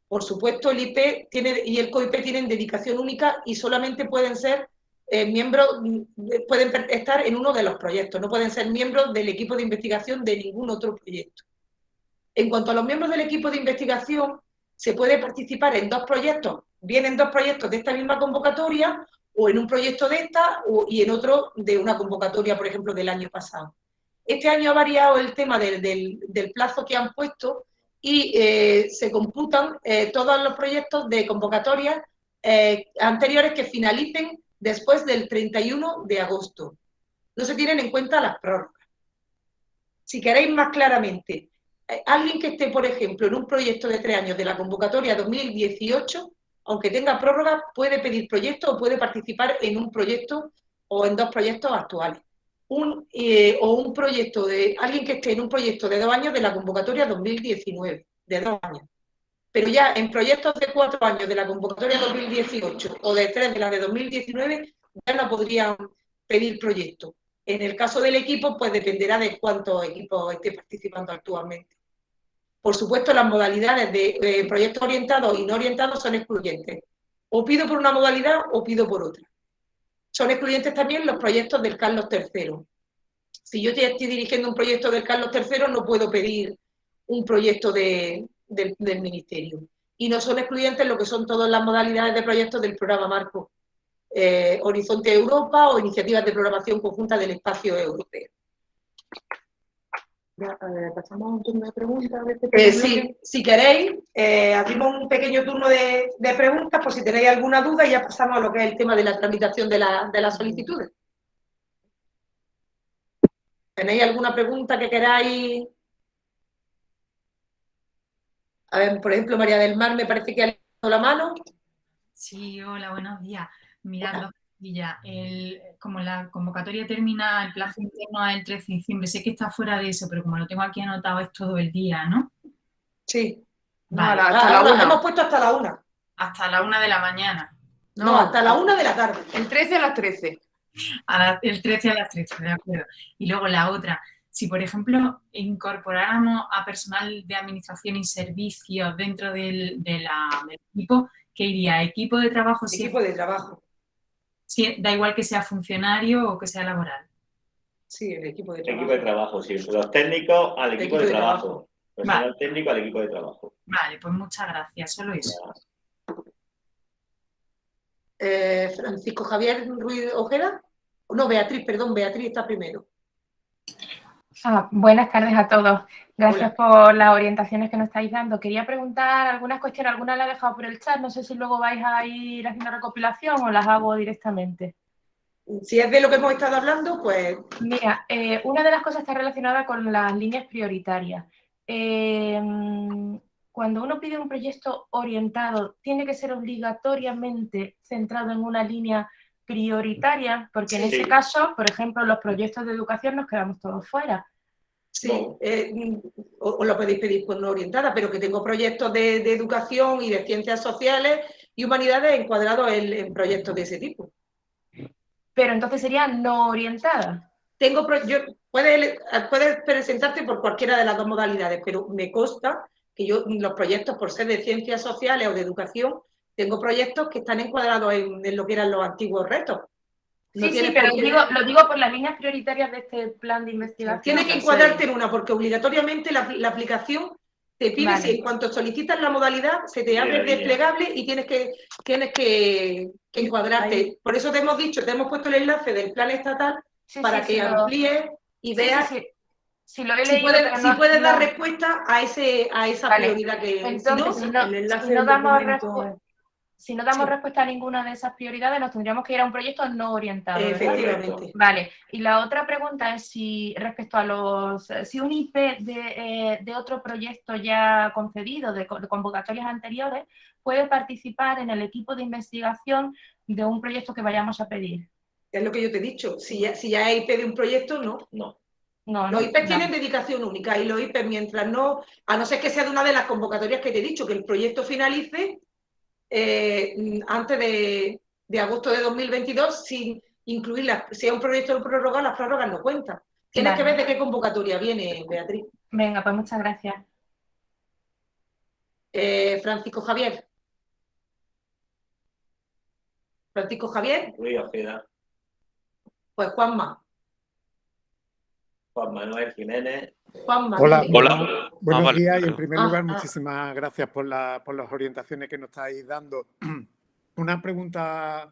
Por supuesto, el IP y el COIP tienen dedicación única y solamente pueden ser miembros, pueden estar en uno de los proyectos, no pueden ser miembros del equipo de investigación de ningún otro proyecto. En cuanto a los miembros del equipo de investigación, se puede participar en dos proyectos, bien en dos proyectos de esta misma convocatoria o en un proyecto de esta y en otro de una convocatoria, por ejemplo, del año pasado. Este año ha variado el tema del plazo que han puesto y se computan todos los proyectos de convocatorias anteriores que finalicen después del 31 de agosto. No se tienen en cuenta las prórrogas. Si queréis más claramente, alguien que esté, por ejemplo, en un proyecto de 3 años de la convocatoria 2018, aunque tenga prórroga, puede pedir proyecto o puede participar en un proyecto o en dos proyectos actuales. O un proyecto alguien que esté en un proyecto de 2 años de la convocatoria 2019, de 2 años. Pero ya en proyectos de 4 años de la convocatoria 2018 o de 3 de la de 2019, ya no podrían pedir proyecto. En el caso del equipo, pues dependerá de cuántos equipos esté participando actualmente. Por supuesto, las modalidades de proyectos orientados y no orientados son excluyentes. O pido por una modalidad o pido por otra. Son excluyentes también los proyectos del Carlos III. Si yo estoy dirigiendo un proyecto del Carlos III, no puedo pedir un proyecto del Ministerio. Y no son excluyentes lo que son todas las modalidades de proyectos del programa Marco, Horizonte Europa o iniciativas de programación conjunta del espacio europeo. Pasamos a un turno de preguntas. Sí, si queréis, abrimos un pequeño turno de preguntas, por si tenéis alguna duda, y ya pasamos a lo que es el tema de la tramitación de las solicitudes. ¿Tenéis alguna pregunta que queráis? A ver, por ejemplo, María del Mar me parece que ha levantado la mano. Sí, hola, buenos días. Mirad, dos cosillas. Como la convocatoria termina, el plazo interno es el 13 de diciembre, sé que está fuera de eso, pero como lo tengo aquí anotado es todo el día, ¿no? Sí. Vale. Hasta la 1. Hemos puesto hasta la 1. Hasta la 1 de la mañana. No, hasta la 1 de la tarde. El 13 a las 13. El 13 a las 13, de acuerdo. Y luego la otra, si por ejemplo incorporáramos a personal de administración y servicios dentro del equipo, ¿qué iría? ¿Equipo de trabajo? Equipo de trabajo. Sí, da igual que sea funcionario o que sea laboral. Sí, el equipo de trabajo. Equipo de trabajo, sí. Los técnicos al equipo de trabajo. Personal técnico al equipo de trabajo. Vale, pues muchas gracias, solo eso. Francisco Javier Ruiz Ojeda. No, Beatriz, perdón, Beatriz está primero. Buenas tardes a todos. Gracias Hola. por las orientaciones que nos estáis dando. Quería preguntar algunas cuestiones, algunas las he dejado por el chat, no sé si luego vais a ir haciendo recopilación o las hago directamente. Si es de lo que hemos estado hablando, pues... Mira, una de las cosas está relacionada con las líneas prioritarias. Cuando uno pide un proyecto orientado, ¿tiene que ser obligatoriamente centrado en una línea prioritaria? Porque en ese caso, por ejemplo, los proyectos de educación nos quedamos todos fuera. Sí, os lo podéis pedir por no orientada, pero que tengo proyectos de educación y de ciencias sociales y humanidades encuadrados en proyectos de ese tipo. Pero entonces sería no orientada. Puedes presentarte por cualquiera de las dos modalidades, pero me consta que yo, los proyectos, por ser de ciencias sociales o de educación, tengo proyectos que están encuadrados en lo que eran los antiguos retos. No sí, pero lo digo por las líneas prioritarias de este plan de investigación. Tienes que encuadrarte en una, porque obligatoriamente la aplicación te pide, si en cuanto solicitas la modalidad, se te abre el desplegable y tienes que encuadrarte. Ahí. Por eso te hemos dicho, te hemos puesto el enlace del plan estatal para que amplíes y veas si lo he leído, si puedes dar respuesta a esa prioridad que... Entonces, si no damos respuesta a ninguna de esas prioridades, nos tendríamos que ir a un proyecto no orientado, ¿verdad? Efectivamente. Vale, y la otra pregunta es si respecto a si un IP de otro proyecto ya concedido, de convocatorias anteriores, puede participar en el equipo de investigación de un proyecto que vayamos a pedir. Es lo que yo te he dicho, si ya es IP de un proyecto, no. Los IP tienen dedicación única y los IP, mientras no, a no ser que sea de una de las convocatorias que te he dicho, que el proyecto finalice antes de agosto de 2022, sin incluir si es un proyecto de prórroga, las prórrogas no cuentan. Tienes que ver de qué convocatoria viene, Beatriz. Venga, pues muchas gracias. Francisco Javier. Francisco Javier. Ruiz Ojeda. Pues Juanma. Juan Manuel Jiménez. Juanma. Hola. Buenos vale. días y en primer lugar muchísimas gracias por las orientaciones que nos estáis dando. Una pregunta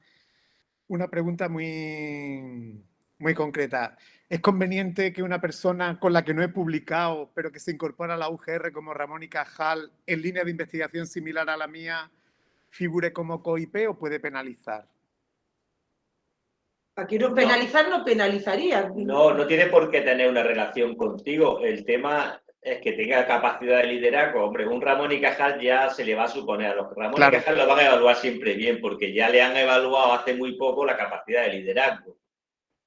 muy concreta. ¿Es conveniente que una persona con la que no he publicado, pero que se incorpora a la UGR como Ramón y Cajal, en línea de investigación similar a la mía, figure como co-IP o puede penalizar? Aquí no penalizar, no penalizaría. No tiene por qué tener una relación contigo. El tema es que tenga capacidad de liderazgo. Hombre, un Ramón y Cajal ya se le va a suponer. A los Ramón y Cajal lo van a evaluar siempre bien, porque ya le han evaluado hace muy poco la capacidad de liderazgo.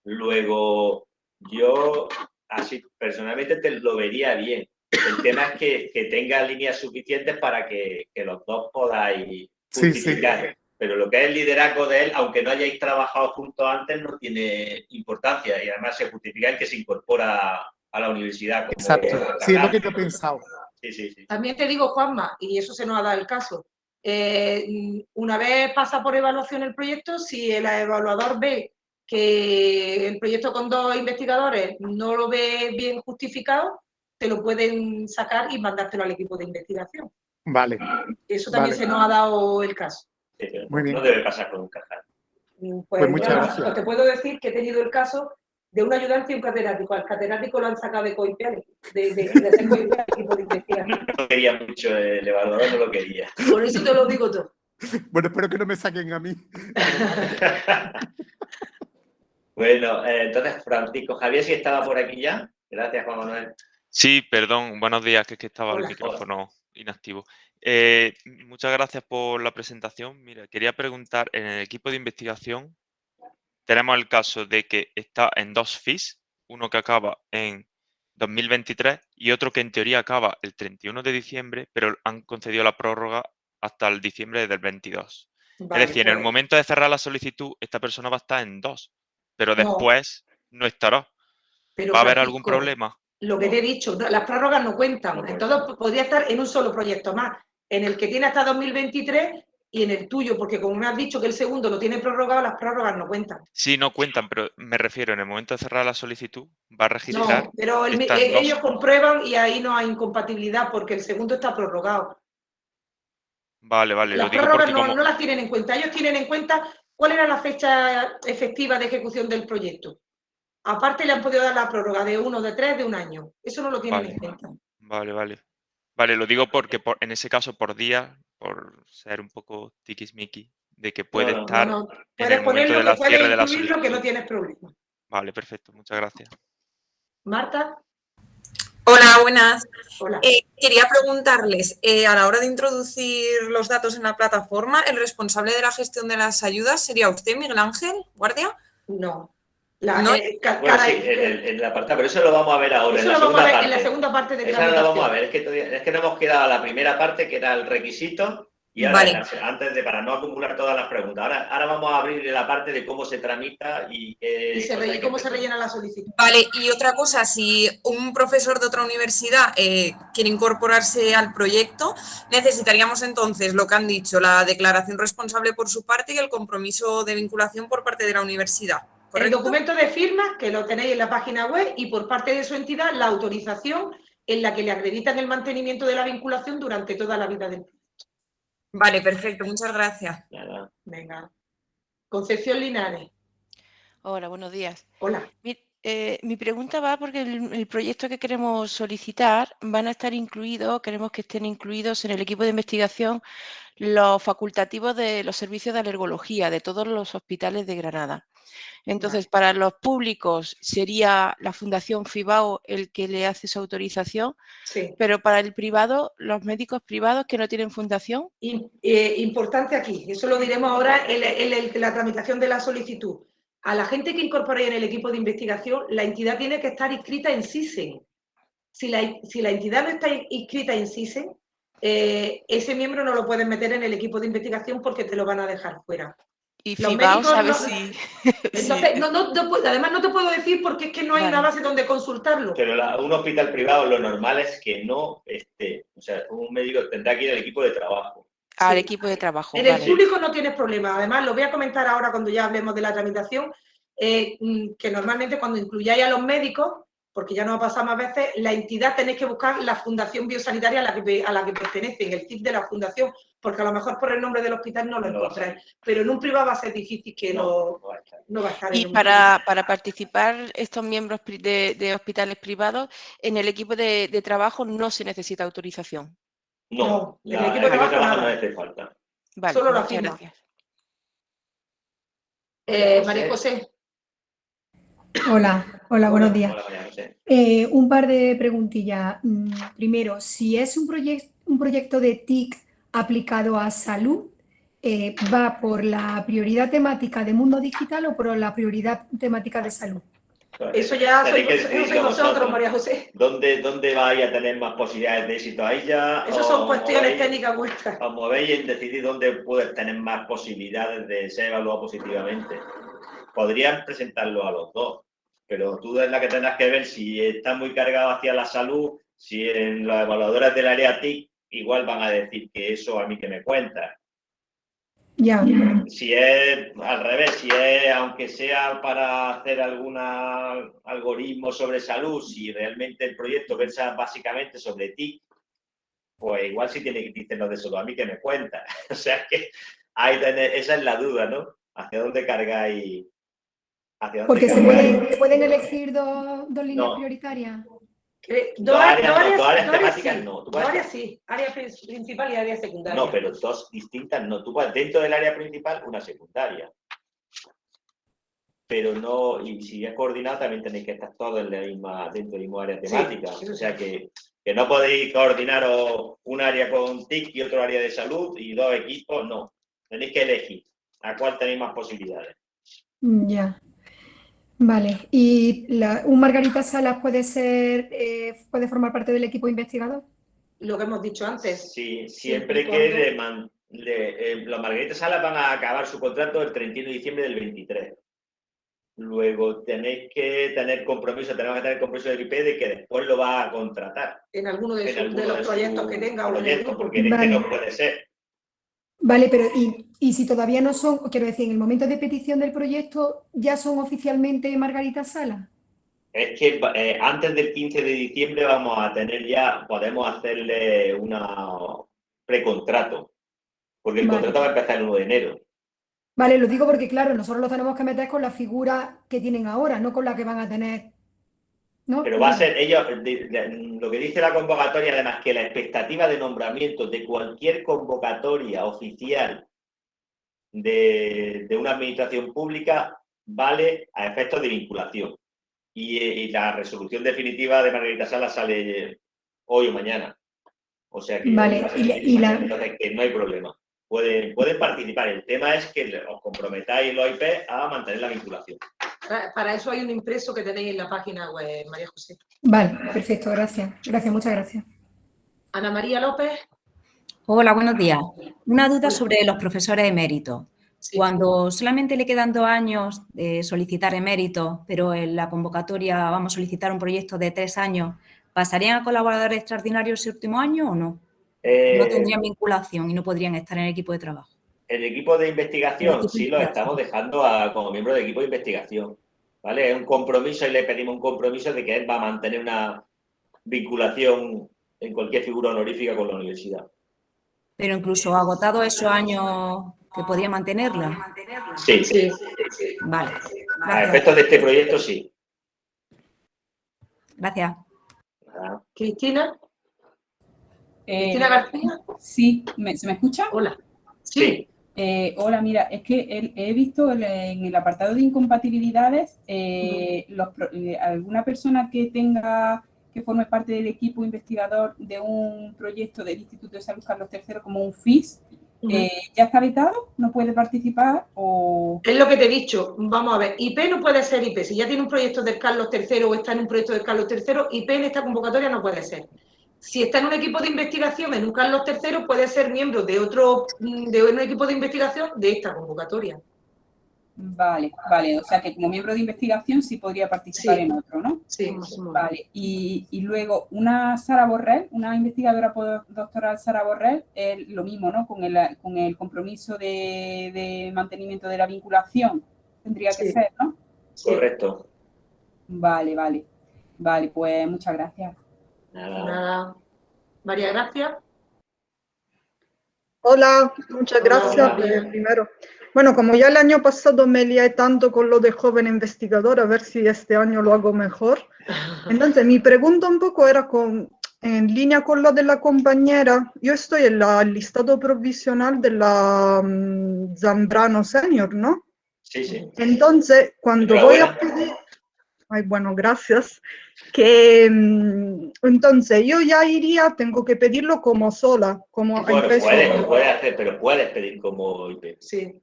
Luego, yo así personalmente te lo vería bien. El tema es que tenga líneas suficientes para que los dos podáis justificar. Sí. Pero lo que es el liderazgo de él, aunque no hayáis trabajado juntos antes, no tiene importancia y además se justifica en que se incorpora a la universidad. Como exacto, sí, es lo que yo he pensado. Sí. También te digo, Juanma, y eso se nos ha dado el caso, una vez pasa por evaluación el proyecto, si el evaluador ve que el proyecto con 2 investigadores no lo ve bien justificado, te lo pueden sacar y mandártelo al equipo de investigación. Vale. Eso también se nos ha dado el caso. Muy bien. No debe pasar con un Cajal. Pues muchas gracias. Pues te puedo decir que he tenido el caso de un ayudante y un catedrático. Al catedrático lo han sacado de COIPEA, de ser COIPEA, equipo de investigación. No lo quería mucho, el evaluador no lo quería. Por eso te lo digo todo. Bueno, espero que no me saquen a mí. Bueno, entonces, Francisco Javier, si estaba por aquí ya. Gracias, Juan Manuel. Sí, perdón, buenos días, que es que estaba el Hola. micrófono inactivo. Muchas gracias por la presentación. Mira, quería preguntar, en el equipo de investigación tenemos el caso de que está en 2 FIS, uno que acaba en 2023 y otro que en teoría acaba el 31 de diciembre, pero han concedido la prórroga hasta el diciembre del 22. Vale, Es decir, en el pues, momento de cerrar la solicitud, esta persona va a estar en 2, pero No. después no estará. pero ¿Va a haber algún Francisco, problema? Lo que te he dicho, las prórrogas no cuentan. No cuentan. Entonces podría estar en un solo proyecto más, en el que tiene hasta 2023 y en el tuyo, porque como me has dicho que el segundo lo tiene prorrogado, las prórrogas no cuentan. Sí, no cuentan, pero me refiero, en el momento de cerrar la solicitud, va a registrar No, pero que está en 2. ellos comprueban y ahí no hay incompatibilidad porque el segundo está prorrogado. Vale, vale, lo Las digo prórrogas porque como... no las tienen en cuenta. Ellos tienen en cuenta cuál era la fecha efectiva de ejecución del proyecto. Aparte le han podido dar la prórroga de 1, de 3, de 1 año. Eso no lo tienen Vale. en cuenta. Vale. Vale, lo digo porque en ese caso por día, por ser un poco tiquismiqui, de que puede No, estar No, en puedes el momento ponerlo, de que la puedes cierre de la incluirlo, que no solicitud. tienes problema. Vale, perfecto, muchas gracias. Marta, Hola, buenas. hola. Quería preguntarles, a la hora de introducir los datos en la plataforma, ¿el responsable de la gestión de las ayudas sería usted, Miguel Ángel Guardia? No. No. Bueno, sí, en el apartado, pero eso lo vamos a ver ahora, Eso en la lo vamos a segunda ver parte. en la segunda parte de Esa no la vamos a tramitación. ver, es que no hemos quedado a la primera parte, que era el requisito, y ahora, Vale. antes de, para no acumular todas las preguntas, ahora vamos a abrir la parte de cómo se tramita y cómo se rellena la solicitud. Vale, y otra cosa, si un profesor de otra universidad quiere incorporarse al proyecto, necesitaríamos entonces lo que han dicho, la declaración responsable por su parte y el compromiso de vinculación por parte de la universidad. El ¿Correcto? documento de firma, que lo tenéis en la página web, y por parte de su entidad, la autorización en la que le acreditan el mantenimiento de la vinculación durante toda la vida del proyecto. Vale, perfecto, muchas gracias. Nada. Venga. Concepción Linares. Hola, buenos días. Hola. Mi pregunta va porque el proyecto que queremos solicitar van a estar incluidos, queremos que estén incluidos en el equipo de investigación los facultativos de los servicios de alergología de todos los hospitales de Granada. Entonces, Vale. para los públicos sería la Fundación FIBAO el que le hace su autorización, Sí. pero para el privado, los médicos privados que no tienen fundación. Importante aquí, eso lo diremos ahora en la tramitación de la solicitud. A la gente que incorporéis en el equipo de investigación, la entidad tiene que estar inscrita en SISEN. Si la entidad no está inscrita en SISEN, ese miembro no lo puedes meter en el equipo de investigación porque te lo van a dejar fuera. Y Los FIBAO médicos sabe no, si... entonces, además no te puedo decir porque es que no hay Vale. una base donde consultarlo. Pero un hospital privado lo normal es que no esté, o sea, un médico tendrá que ir al equipo de trabajo. Al Sí. equipo de trabajo. En Vale. el público no tienes problema. Además, lo voy a comentar ahora cuando ya hablemos de la tramitación, que normalmente cuando incluyáis a los médicos, porque ya nos ha pasado más veces, la entidad tenéis que buscar la fundación biosanitaria a la que pertenece, el CIF de la fundación, porque a lo mejor por el nombre del hospital no lo encontráis. Pero en un privado va a ser difícil que no va a estar. Y para participar estos miembros de hospitales privados, en el equipo de trabajo no se necesita autorización. No, en el equipo de de trabajo no nada. hace falta. Vale, Solo la muchas firma. gracias. María José. Hola, buenos días. Hola, María José. Un par de preguntillas. Primero, si es un proyecto de TIC aplicado a salud, ¿va por la prioridad temática de mundo digital o por la prioridad temática de salud? Eso ya Tenéis que sois decidirlo vosotros, María José. ¿Dónde vais a tener más posibilidades de éxito? Ahí ya. Eso son cuestiones técnicas vuestras. Os movéis en decidir dónde puedes tener más posibilidades de ser evaluado positivamente. Podrían presentarlo a los dos, pero tú es la que tendrás que ver si está muy cargado hacia la salud, si en los evaluadores del área TIC igual van a decir que eso a mí que me cuenta. Ya. Si es al revés, si es, aunque sea para hacer algún algoritmo sobre salud, si realmente el proyecto versa básicamente sobre TIC, pues igual sí tiene que decirnos de eso, a mí que me cuenta. O sea que esa es la duda, ¿no? ¿Hacia dónde cargáis? hacia dónde Porque cambiar. se pueden elegir dos líneas No. prioritarias. Dos áreas temáticas sí. no. Tú Dos puedes- áreas sí, área principal y área secundaria. No, pero dos distintas no. Tú puedes, dentro del área principal, una secundaria. Pero no, y si es coordinado, también tenéis que estar todos en la misma, dentro del mismo área temática. Sí. O sea que no podéis coordinaros un área con TIC y otro área de salud y dos equipos, no. Tenéis que elegir a cuál tenéis más posibilidades. Ya. Vale. ¿Y un Margarita Salas puede formar parte del equipo investigador? Lo que hemos dicho antes. Sí, siempre Siempre y que los Margarita Salas van a acabar su contrato el 31 de diciembre del 23. Luego tenéis que tener compromiso, tenemos que tener compromiso del IP de que después lo va a contratar. En alguno de, En alguno de los de proyectos sus que tenga o en el proyectos, grupo. porque en este Vale. no puede ser. Vale, pero y si todavía no son, quiero decir, en el momento de petición del proyecto, ¿ya son oficialmente Margarita Salas? Es que antes del 15 de diciembre vamos a tener ya, podemos hacerle una precontrato, porque el Vale. contrato va a empezar el 1 de enero. Vale, lo digo porque, claro, nosotros lo tenemos que meter con la figura que tienen ahora, no con la que van a tener, ¿no? Pero va a ser ellos, lo que dice la convocatoria, además, que la expectativa de nombramiento de cualquier convocatoria oficial de una administración pública vale a efectos de vinculación. Y la resolución definitiva de Margarita Salas sale hoy o mañana. O sea que, Vale, entonces, que no hay problema. Pueden participar. El tema es que os comprometáis los IP a mantener la vinculación. Para eso hay un impreso que tenéis en la página web, María José. Vale, perfecto, gracias. Gracias, muchas gracias. Ana María López. Hola, buenos días. Una duda sobre los profesores eméritos. Sí. Cuando solamente le quedan 2 años de solicitar eméritos, pero en la convocatoria vamos a solicitar un proyecto de 3 años, ¿pasarían a colaboradores extraordinarios ese último año o no? No tendrían vinculación y no podrían estar en el equipo de trabajo. El equipo de investigación sí lo estamos dejando como miembro del equipo de investigación. ¿Vale? Es un compromiso y le pedimos un compromiso de que él va a mantener una vinculación en cualquier figura honorífica con la universidad. Pero incluso agotado esos años que podría mantenerla. Sí. Vale. A Gracias. efectos de este proyecto, sí. Gracias. Cristina. Cristina García. Sí, ¿se me escucha? Hola. Sí. Hola, mira, es que he visto en el apartado de incompatibilidades alguna persona que forme parte del equipo investigador de un proyecto del Instituto de Salud Carlos III como un FIS, ¿ya está vetado? ¿No puede participar? O... Es lo que te he dicho. Vamos a ver, IP no puede ser IP. Si ya tiene un proyecto del Carlos III o está en un proyecto del Carlos III, IP en esta convocatoria no puede ser. Si está en un equipo de investigación en un Carlos III, puede ser miembro de un equipo de investigación de esta convocatoria. Vale, o sea que como miembro de investigación sí podría participar en otro, ¿no? Sí. Vale, y luego una Sara Borrell, una investigadora postdoctoral Sara Borrell, lo mismo, ¿no? Con el compromiso de mantenimiento de la vinculación tendría que ser, ¿no? Correcto. Vale, pues muchas gracias. Nada. María Gracia. Hola, muchas gracias. Primero, bueno, como ya el año pasado me lié tanto con lo de joven investigador, a ver si este año lo hago mejor. Entonces, mi pregunta un poco era en línea con lo de la compañera. Yo estoy en el listado provisional de la Zambrano Senior, ¿no? Sí. Entonces, cuando voy a pedir... Ay, bueno, gracias. Entonces, yo ya iría, tengo que pedirlo como sola, como Bueno, IP. puedes hacer, pero puedes pedir como IP. Sí.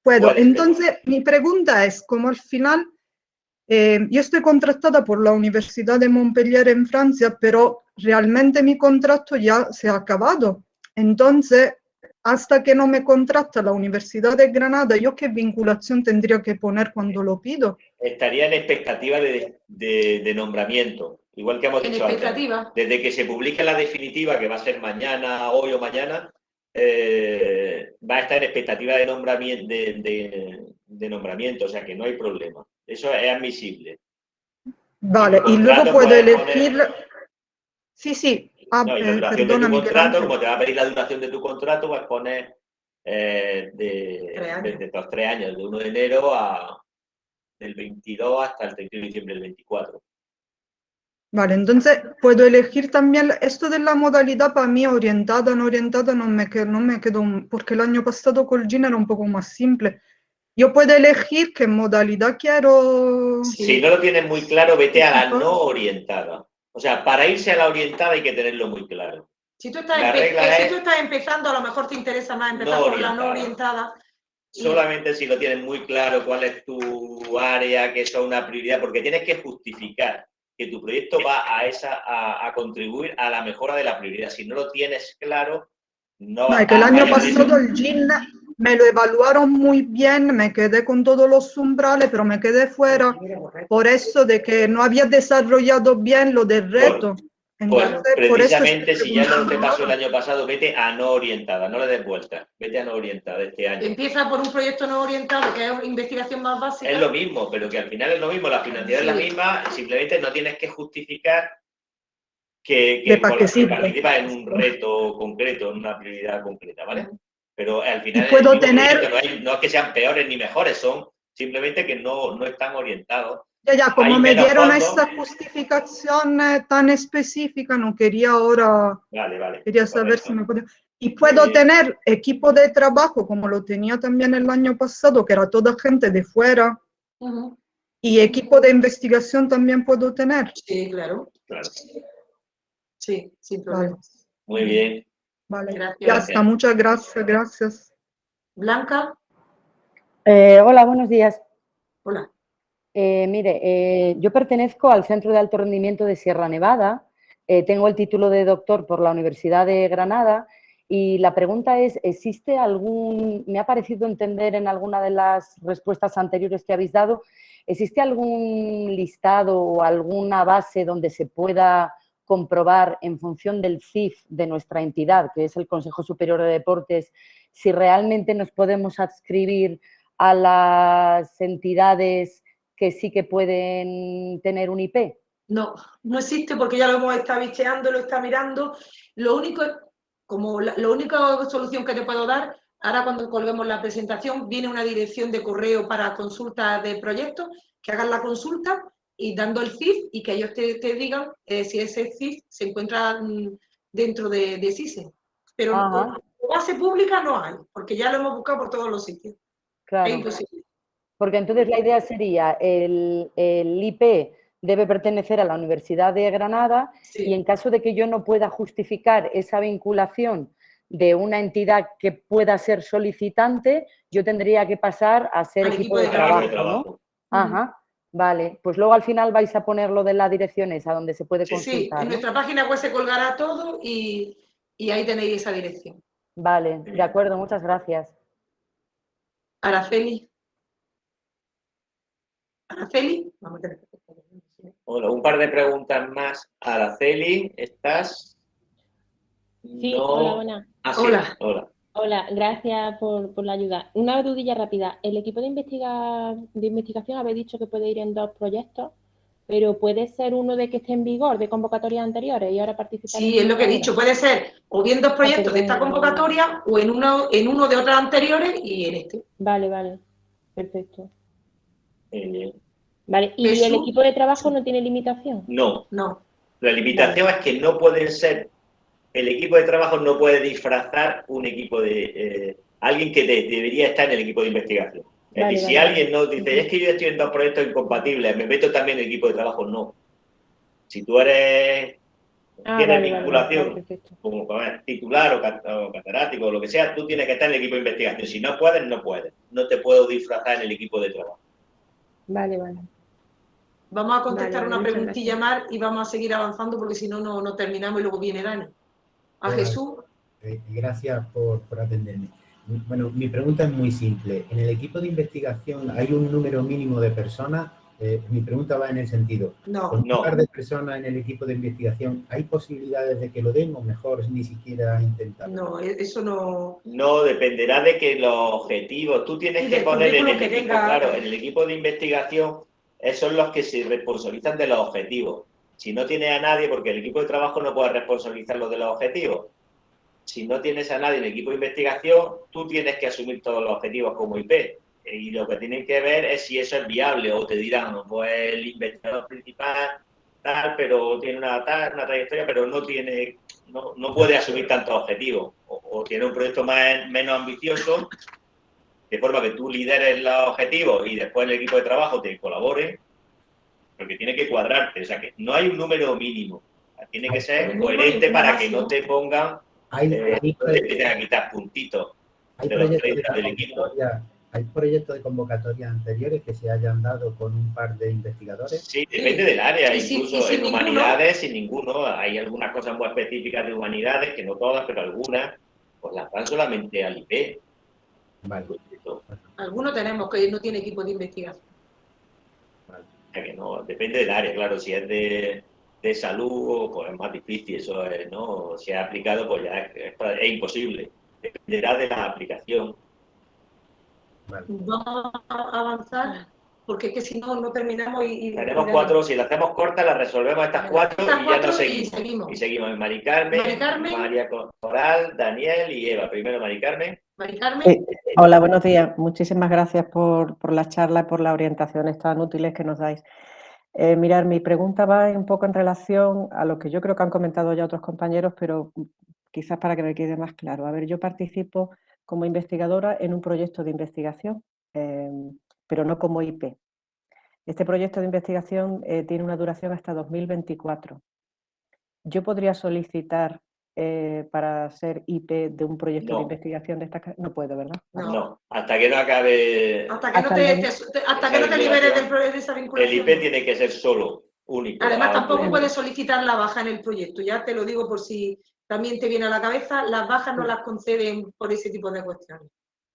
Puedo. Puedes Entonces, mi pregunta es, como al final, yo estoy contratada por la Universidad de Montpellier en Francia, pero realmente mi contrato ya se ha acabado. Entonces, hasta que no me contrata la Universidad de Granada, ¿yo qué vinculación tendría que poner cuando lo pido? Estaría en expectativa de nombramiento. Igual que hemos dicho antes. Desde que se publique la definitiva, que va a ser mañana, hoy o mañana, va a estar en expectativa de nombramiento, o sea que no hay problema. Eso es admisible. Vale, y luego puedo elegir... Sí. No, y la duración de tu contrato, como te va a pedir la duración de tu contrato, vas a poner desde los 3 años, de 1 de enero a del 22 hasta el 31 de diciembre del 24. Vale, entonces puedo elegir también esto de la modalidad para mí orientada, no orientada, no me quedo, porque el año pasado con el GIN era un poco más simple. Yo puedo elegir qué modalidad quiero. Si no lo tienes muy claro, vete a la no orientada. O sea, para irse a la orientada hay que tenerlo muy claro. Si tú estás, si tú estás empezando, a lo mejor te interesa más empezar por la no orientada. Solamente si lo tienes muy claro cuál es tu área, que eso es una prioridad, porque tienes que justificar que tu proyecto va a contribuir a la mejora de la prioridad. Si no lo tienes claro, no vas a... Que el año pasado el GIN me lo evaluaron muy bien, me quedé con todos los umbrales, pero me quedé fuera por eso de que no había desarrollado bien lo del reto. Entonces, precisamente, si ya no te pasó el año pasado, vete a no orientada, no le des vuelta, vete a no orientada este año. Empieza por un proyecto no orientado, que es investigación más básica. Es lo mismo, pero que al final es lo mismo, la finalidad es la misma, simplemente no tienes que justificar que participas en un reto concreto, en una prioridad concreta, ¿vale? Pero al final puedo tener... no es que sean peores ni mejores, son simplemente que no están orientados. Ya, como me dieron esa justificación tan específica, no quería ahora... Vale. Quería saber si me podía... Y puedo tener equipo de trabajo, como lo tenía también el año pasado, que era toda gente de fuera. Y equipo de investigación también puedo tener. Sí, claro. Sí, sin problema. Vale. Muy bien. Vale, gracias. Ya está, muchas gracias. Blanca. Hola, buenos días. Hola. Mire, yo pertenezco al Centro de Alto Rendimiento de Sierra Nevada, tengo el título de doctor por la Universidad de Granada y la pregunta es, ¿existe algún, me ha parecido entender en alguna de las respuestas anteriores que habéis dado, ¿existe algún listado o alguna base donde se pueda comprobar en función del CIF de nuestra entidad, que es el Consejo Superior de Deportes, si realmente nos podemos adscribir a las entidades que sí que pueden tener un IP? No existe porque ya lo hemos estado bicheando, lo está mirando. Lo único, la única solución que te puedo dar, ahora cuando colguemos la presentación, viene una dirección de correo para consultas de proyectos, que hagan la consulta y dando el CIF y que ellos te digan si ese CIF se encuentra dentro de CISE. Pero base pública no hay, porque ya lo hemos buscado por todos los sitios. Claro. Es imposible. Porque entonces la idea sería, el IP debe pertenecer a la Universidad de Granada y en caso de que yo no pueda justificar esa vinculación de una entidad que pueda ser solicitante, yo tendría que pasar a ser equipo de trabajo, ¿no? Ajá, vale. Pues luego al final vais a poner lo de la dirección esa donde se puede consultar. Sí, en nuestra página web se colgará todo y ahí tenéis esa dirección. Vale, de acuerdo, muchas gracias. Araceli. Bueno, un par de preguntas más. Araceli, ¿estás? Sí, hola, buenas. Hola. Hola, gracias por la ayuda. Una dudilla rápida. El equipo de investigación habéis dicho que puede ir en 2 proyectos, pero puede ser uno de que esté en vigor, de convocatorias anteriores y ahora participar. Sí, es lo que he dicho. Puede ser o bien 2 proyectos de esta convocatoria o en uno de otras anteriores y en este. Vale. Perfecto. Vale, ¿y el equipo de trabajo no tiene limitación? No. La limitación es que no pueden ser, el equipo de trabajo no puede disfrazar un equipo de, alguien que debería estar en el equipo de investigación. Es decir, si alguien no dice, es que yo estoy en 2 proyectos incompatibles, me meto también en el equipo de trabajo, no. Si tú tienes vinculación como titular o catedrático o lo que sea, tú tienes que estar en el equipo de investigación. Si no puedes, no puedes. No te puedo disfrazar en el equipo de trabajo. Vale. Vamos a contestar una preguntilla más y vamos a seguir avanzando porque si no, no terminamos y luego viene Dani. A Jesús. Gracias por atenderme. Bueno, mi pregunta es muy simple. En el equipo de investigación hay un número mínimo de personas. Mi pregunta va en el sentido, con un par de personas en el equipo de investigación, ¿hay posibilidades de que lo den o mejor ni siquiera intentarlo? No, eso no... No, dependerá de que los objetivos, tú tienes que poner en el equipo, claro, en el equipo de investigación, son los que se responsabilizan de los objetivos. Si no tienes a nadie, porque el equipo de trabajo no puede responsabilizarlo de los objetivos. Si no tienes a nadie en el equipo de investigación, tú tienes que asumir todos los objetivos como IP. Y lo que tienen que ver es si eso es viable, o te dirán, pues el investigador principal tal, pero tiene una trayectoria, pero no puede asumir tantos objetivos, o tiene un proyecto menos ambicioso, de forma que tú lideres los objetivos y después el equipo de trabajo te colabore, porque tiene que cuadrarte, o sea que no hay un número mínimo, tiene que ser coherente para que no te pongan, no te empiecen a quitar puntitos de los 30 del equipo. ¿Hay proyectos de convocatoria anteriores que se hayan dado con un par de investigadores? Sí, depende del área, incluso en humanidades sin ninguno. Hay algunas cosas muy específicas de humanidades, que no todas, pero algunas, pues las dan solamente al IP. Vale. Algunos tenemos que no tiene equipo de investigación. Vale. O sea que no, depende del área, claro, si es de salud, pues es más difícil, eso es, ¿no? Si es aplicado, pues ya es imposible. Dependerá de la aplicación. Vale. Vamos a avanzar, porque es que si no, no terminamos Tenemos 4, si las hacemos cortas, las resolvemos estas 4 y ya nos seguimos. Y seguimos. Mari Carmen, María Coral, Daniel y Eva. Primero Mari Carmen. Hola, buenos días. Muchísimas gracias por la charla y por las orientaciones tan útiles que nos dais. Mirad, mi pregunta va un poco en relación a lo que yo creo que han comentado ya otros compañeros, pero quizás para que me quede más claro. A ver, yo participo como investigadora en un proyecto de investigación, pero no como IP. Este proyecto de investigación tiene una duración hasta 2024. ¿Yo podría solicitar para ser IP de un proyecto de investigación de esta? No puedo, ¿verdad? No, hasta que no acabe... Hasta que no te liberes de esa vinculación. El IP tiene que ser solo, único. Además, tampoco puedes solicitar la baja en el proyecto. Ya te lo digo por si también te viene a la cabeza, las bajas no las conceden por ese tipo de cuestiones.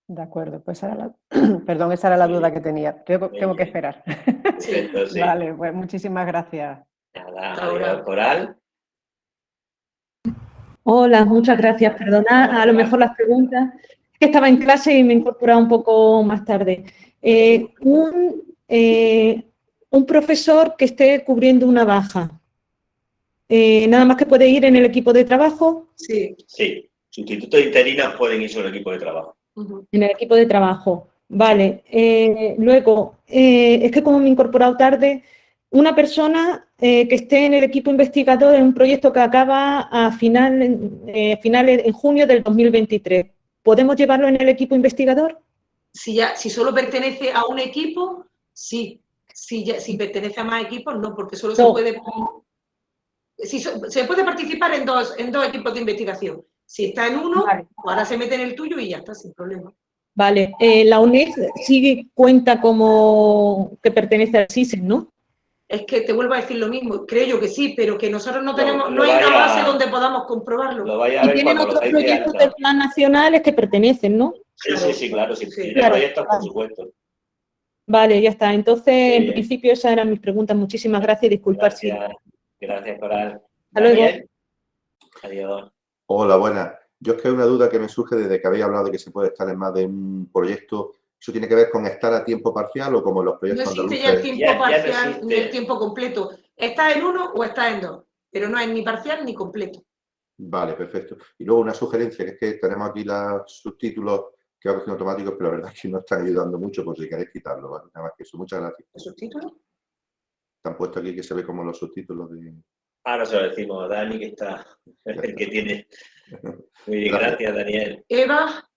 De acuerdo, pues perdón, esa era la duda que tenía. Tengo que esperar. Sí. Vale, pues muchísimas gracias. Nada, Coral. Hola, muchas gracias. Perdonad a lo mejor las preguntas. Es que estaba en clase y me he incorporado un poco más tarde. Un profesor que esté cubriendo una baja, ¿nada más que puede ir en el equipo de trabajo? Sí. Sí, sustitutos interinos pueden ir sobre el equipo de trabajo. En el equipo de trabajo. Vale. Luego, es que como me he incorporado tarde, una persona que esté en el equipo investigador en un proyecto que acaba a finales en junio del 2023, ¿podemos llevarlo en el equipo investigador? Si solo pertenece a un equipo, sí. Si pertenece a más equipos, no, porque solo se puede... se puede participar en dos equipos de investigación. Si está en uno, ahora se mete en el tuyo y ya está, sin problema. Vale. La UNED sí cuenta como que pertenece al CISEN, ¿no? Es que te vuelvo a decir lo mismo, creo yo que sí, pero que nosotros no tenemos, no hay una base donde podamos comprobarlo. Y tienen otros proyectos del Plan Nacional que pertenecen, ¿no? Sí, claro, sí. Tiene proyectos, por supuesto. Vale, ya está. Entonces, en principio, esas eran mis preguntas. Muchísimas gracias y disculpar si... Gracias, Coral. Hasta luego. Adiós. Hola, buenas. Yo es que hay una duda que me surge desde que habéis hablado de que se puede estar en más de un proyecto. ¿Eso tiene que ver con estar a tiempo parcial o como los proyectos andaluces? No existe ya el tiempo parcial ni el tiempo completo. Estás en uno o estás en dos, pero no es ni parcial ni completo. Vale, perfecto. Y luego una sugerencia, que es que tenemos aquí los subtítulos que van siendo automáticos, pero la verdad es que no están ayudando mucho, por si queréis quitarlo. ¿Vale? Nada más que eso. Muchas gracias. ¿Los subtítulos? Están puestos aquí que se ve como los subtítulos de... Ahora se lo decimos a Dani, que está, el que tiene. Muy bien, gracias, Daniel. Eva.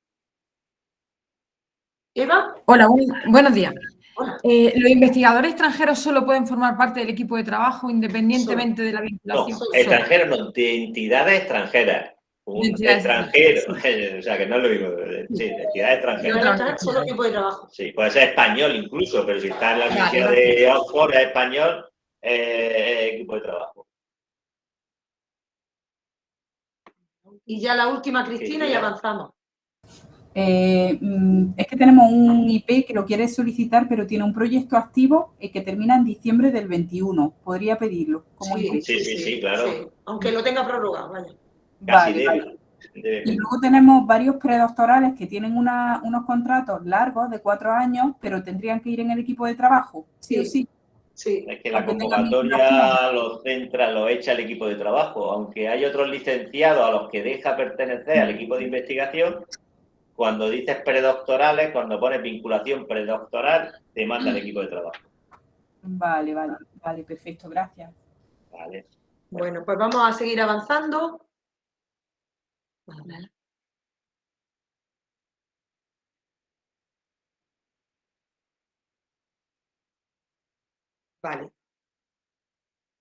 Hola, buenos días. Hola. ¿Los investigadores extranjeros solo pueden formar parte del equipo de trabajo independientemente de la vinculación? No, extranjeros no, de entidades extranjeras. Un extranjero, o sea, que no es lo mismo. Sí, de entidades extranjeras. Solo equipo de trabajo. Sí, puede ser español incluso, pero si está en la Universidad de Oxford es español, equipo de trabajo. Y ya la última, Cristina, y avanzamos. Es que tenemos un IP que lo quiere solicitar, pero tiene un proyecto activo que termina en diciembre del 21. ¿Podría pedirlo? Como IP? Sí, claro. Sí. Aunque lo tenga prorrogado, vaya. Vale. Y luego tenemos varios predoctorales que tienen unos contratos largos de 4 años, pero tendrían que ir en el equipo de trabajo, sí o sí. Sí. Es que la convocatoria lo echa el equipo de trabajo, aunque hay otros licenciados a los que deja pertenecer al equipo de investigación, cuando dices predoctorales, cuando pones vinculación predoctoral, te manda el equipo de trabajo. Vale, perfecto, gracias. Vale. Bueno, pues vamos a seguir avanzando. Vale.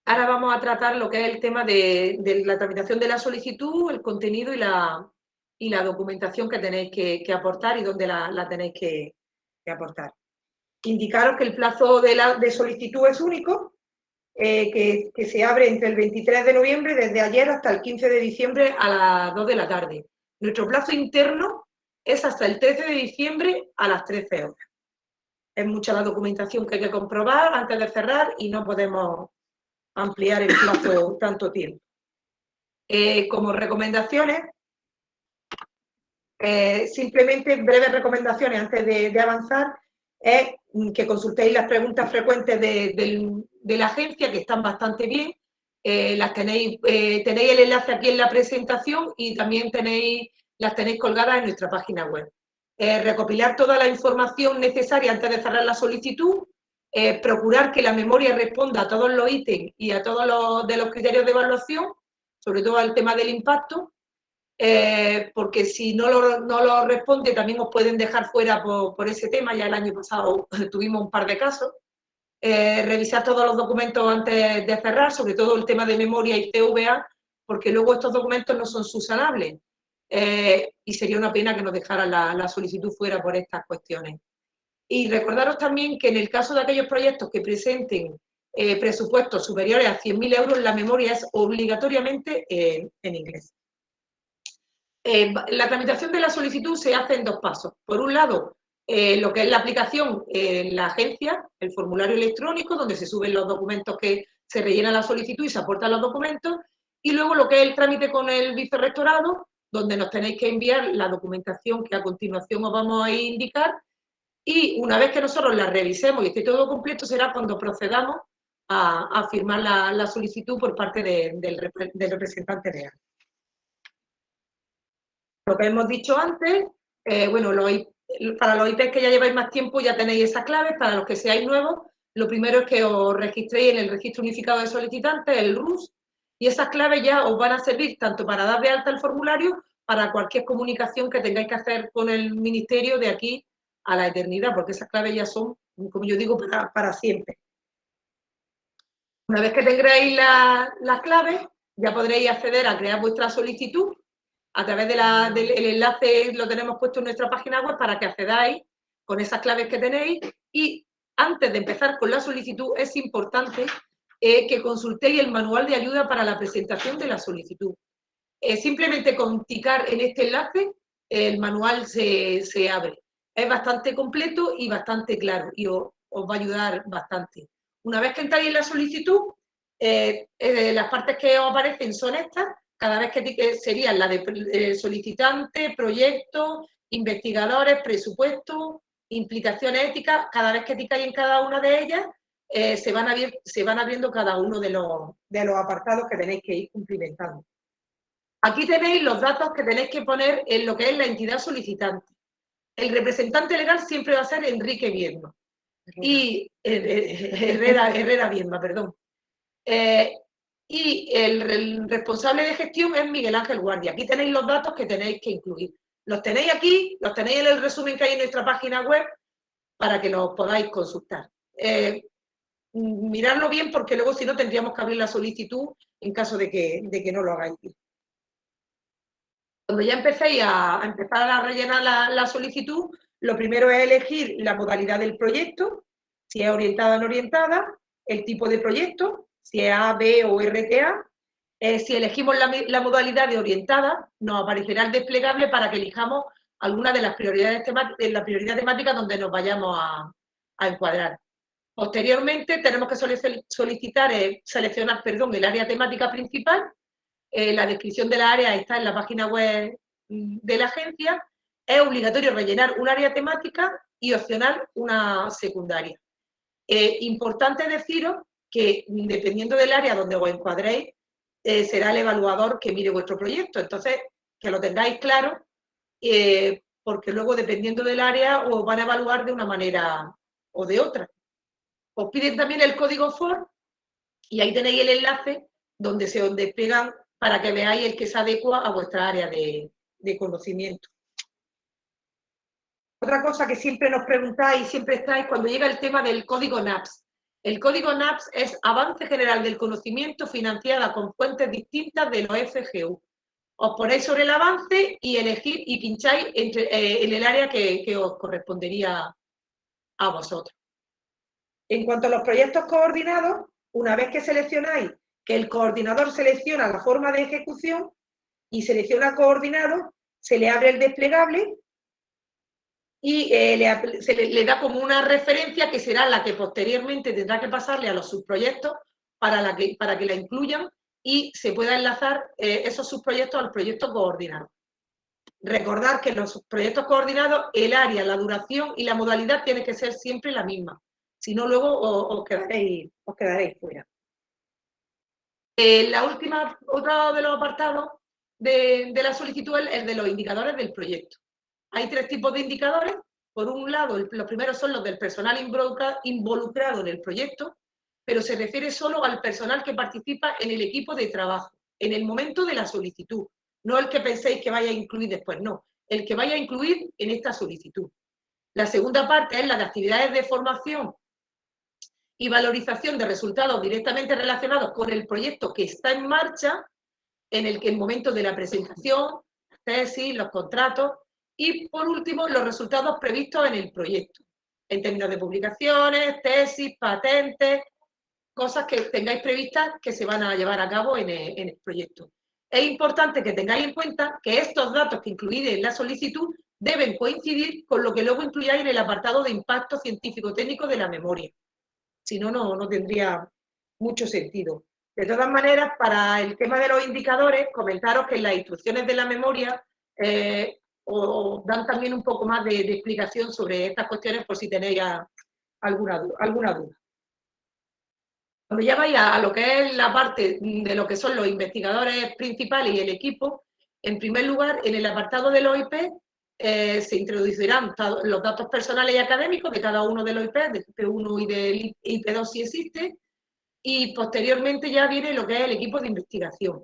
Ahora vamos a tratar lo que es el tema de la tramitación de la solicitud, el contenido y la documentación que tenéis que aportar y dónde la tenéis que aportar. Indicaros que el plazo de solicitud es único, que se abre entre el 23 de noviembre, desde ayer hasta el 15 de diciembre a las 2 de la tarde. Nuestro plazo interno es hasta el 13 de diciembre a las 13 horas. Es mucha la documentación que hay que comprobar antes de cerrar y no podemos ampliar el plazo tanto tiempo. Como recomendaciones, simplemente breves recomendaciones antes de avanzar, es que consultéis las preguntas frecuentes de la agencia, que están bastante bien. Tenéis el enlace aquí en la presentación y también las tenéis colgadas en nuestra página web. Recopilar toda la información necesaria antes de cerrar la solicitud, procurar que la memoria responda a todos los ítems y a todos los criterios de evaluación, sobre todo al tema del impacto, porque si no lo responde también os pueden dejar fuera por ese tema. Ya el año pasado tuvimos un par de casos. Revisar todos los documentos antes de cerrar, sobre todo el tema de memoria y CVA, porque luego estos documentos no son subsanables y sería una pena que nos dejaran la solicitud fuera por estas cuestiones. Y recordaros también que en el caso de aquellos proyectos que presenten presupuestos superiores a 100.000 euros, la memoria es obligatoriamente en inglés. La tramitación de la solicitud se hace en dos pasos. Por un lado, lo que es la aplicación en la agencia, el formulario electrónico, donde se suben los documentos que se rellena la solicitud y se aportan los documentos, y luego lo que es el trámite con el vicerrectorado, donde nos tenéis que enviar la documentación que a continuación os vamos a indicar, y una vez que nosotros la revisemos y esté todo completo, será cuando procedamos a firmar la solicitud por parte del representante legal. Lo que hemos dicho antes, bueno, para los IPs que ya lleváis más tiempo ya tenéis esas claves. Para los que seáis nuevos, lo primero es que os registréis en el Registro Unificado de Solicitantes, el RUS, y esas claves ya os van a servir tanto para dar de alta el formulario, para cualquier comunicación que tengáis que hacer con el Ministerio de aquí a la eternidad, porque esas claves ya son, como yo digo, para siempre. Una vez que tengáis las claves, ya podréis acceder a crear vuestra solicitud. A través del enlace lo tenemos puesto en nuestra página web para que accedáis con esas claves que tenéis. Y antes de empezar con la solicitud es importante que consultéis el manual de ayuda para la presentación de la solicitud. Simplemente con ticar en este enlace el manual se abre. Es bastante completo y bastante claro y os va a ayudar bastante. Una vez que entráis en la solicitud, las partes que os aparecen son estas. Cada vez que serían la de solicitante, proyecto, investigadores, presupuesto, implicaciones éticas. Cada vez que ticáis en cada una de ellas, se van abriendo cada uno de los apartados que tenéis que ir cumplimentando. Aquí tenéis los datos que tenéis que poner en lo que es la entidad solicitante. El representante legal siempre va a ser Enrique Viedma. Y Herrera Viedma, perdón. Y el responsable de gestión es Miguel Ángel Guardia. Aquí tenéis los datos que tenéis que incluir. Los tenéis aquí, los tenéis en el resumen que hay en nuestra página web para que los podáis consultar. Miradlo bien porque luego si no tendríamos que abrir la solicitud en caso de que no lo hagáis bien. Cuando ya empecéis a empezar a rellenar la solicitud, lo primero es elegir la modalidad del proyecto, si es orientada o no orientada, el tipo de proyecto, si es A, B o RTA. Si elegimos la modalidad de orientada, nos aparecerá el desplegable para que elijamos alguna de las prioridades temáticas donde nos vayamos a encuadrar. Posteriormente, tenemos que seleccionar el área temática principal. La descripción de la área está en la página web de la agencia. Es obligatorio rellenar un área temática y opcional una secundaria. Importante deciros que dependiendo del área donde os encuadréis, será el evaluador que mire vuestro proyecto. Entonces, que lo tengáis claro, porque luego, dependiendo del área, os van a evaluar de una manera o de otra. Os piden también el código FOR y ahí tenéis el enlace donde se os despliegan para que veáis el que se adecua a vuestra área de conocimiento. Otra cosa que siempre nos preguntáis, siempre estáis, cuando llega el tema del código NAPS. El código NAPS es Avance General del Conocimiento financiada con fuentes distintas de los FGU. Os ponéis sobre el avance y elegir y pincháis en el área que os correspondería a vosotros. En cuanto a los proyectos coordinados, una vez que seleccionáis, que el coordinador selecciona la forma de ejecución y selecciona coordinado, se le abre el desplegable y se le da como una referencia que será la que posteriormente tendrá que pasarle a los subproyectos para que la incluyan y se pueda enlazar esos subproyectos al proyecto coordinado. Recordad que en los proyectos coordinados el área, la duración y la modalidad tiene que ser siempre la misma. Si no, luego os quedaréis fuera. Otro de los apartados de la solicitud es el de los indicadores del proyecto. Hay 3 tipos de indicadores. Por un lado, los primeros son los del personal involucrado en el proyecto, pero se refiere solo al personal que participa en el equipo de trabajo, en el momento de la solicitud. No el que penséis que vaya a incluir después, no. El que vaya a incluir en esta solicitud. La segunda parte es la de actividades de formación y valorización de resultados directamente relacionados con el proyecto que está en marcha, en el momento de la presentación, tesis, los contratos, y por último, los resultados previstos en el proyecto, en términos de publicaciones, tesis, patentes, cosas que tengáis previstas que se van a llevar a cabo en el proyecto. Es importante que tengáis en cuenta que estos datos que incluís en la solicitud deben coincidir con lo que luego incluyáis en el apartado de impacto científico-técnico de la memoria. Si no, no tendría mucho sentido. De todas maneras, para el tema de los indicadores, comentaros que en las instrucciones de la memoria os dan también un poco más de explicación sobre estas cuestiones por si tenéis alguna duda. Cuando ya vais a lo que es la parte de lo que son los investigadores principales y el equipo, en primer lugar, en el apartado del OIP se introducirán los datos personales y académicos de cada uno de los IP, del IP1 y del IP2 si existe, y posteriormente ya viene lo que es el equipo de investigación.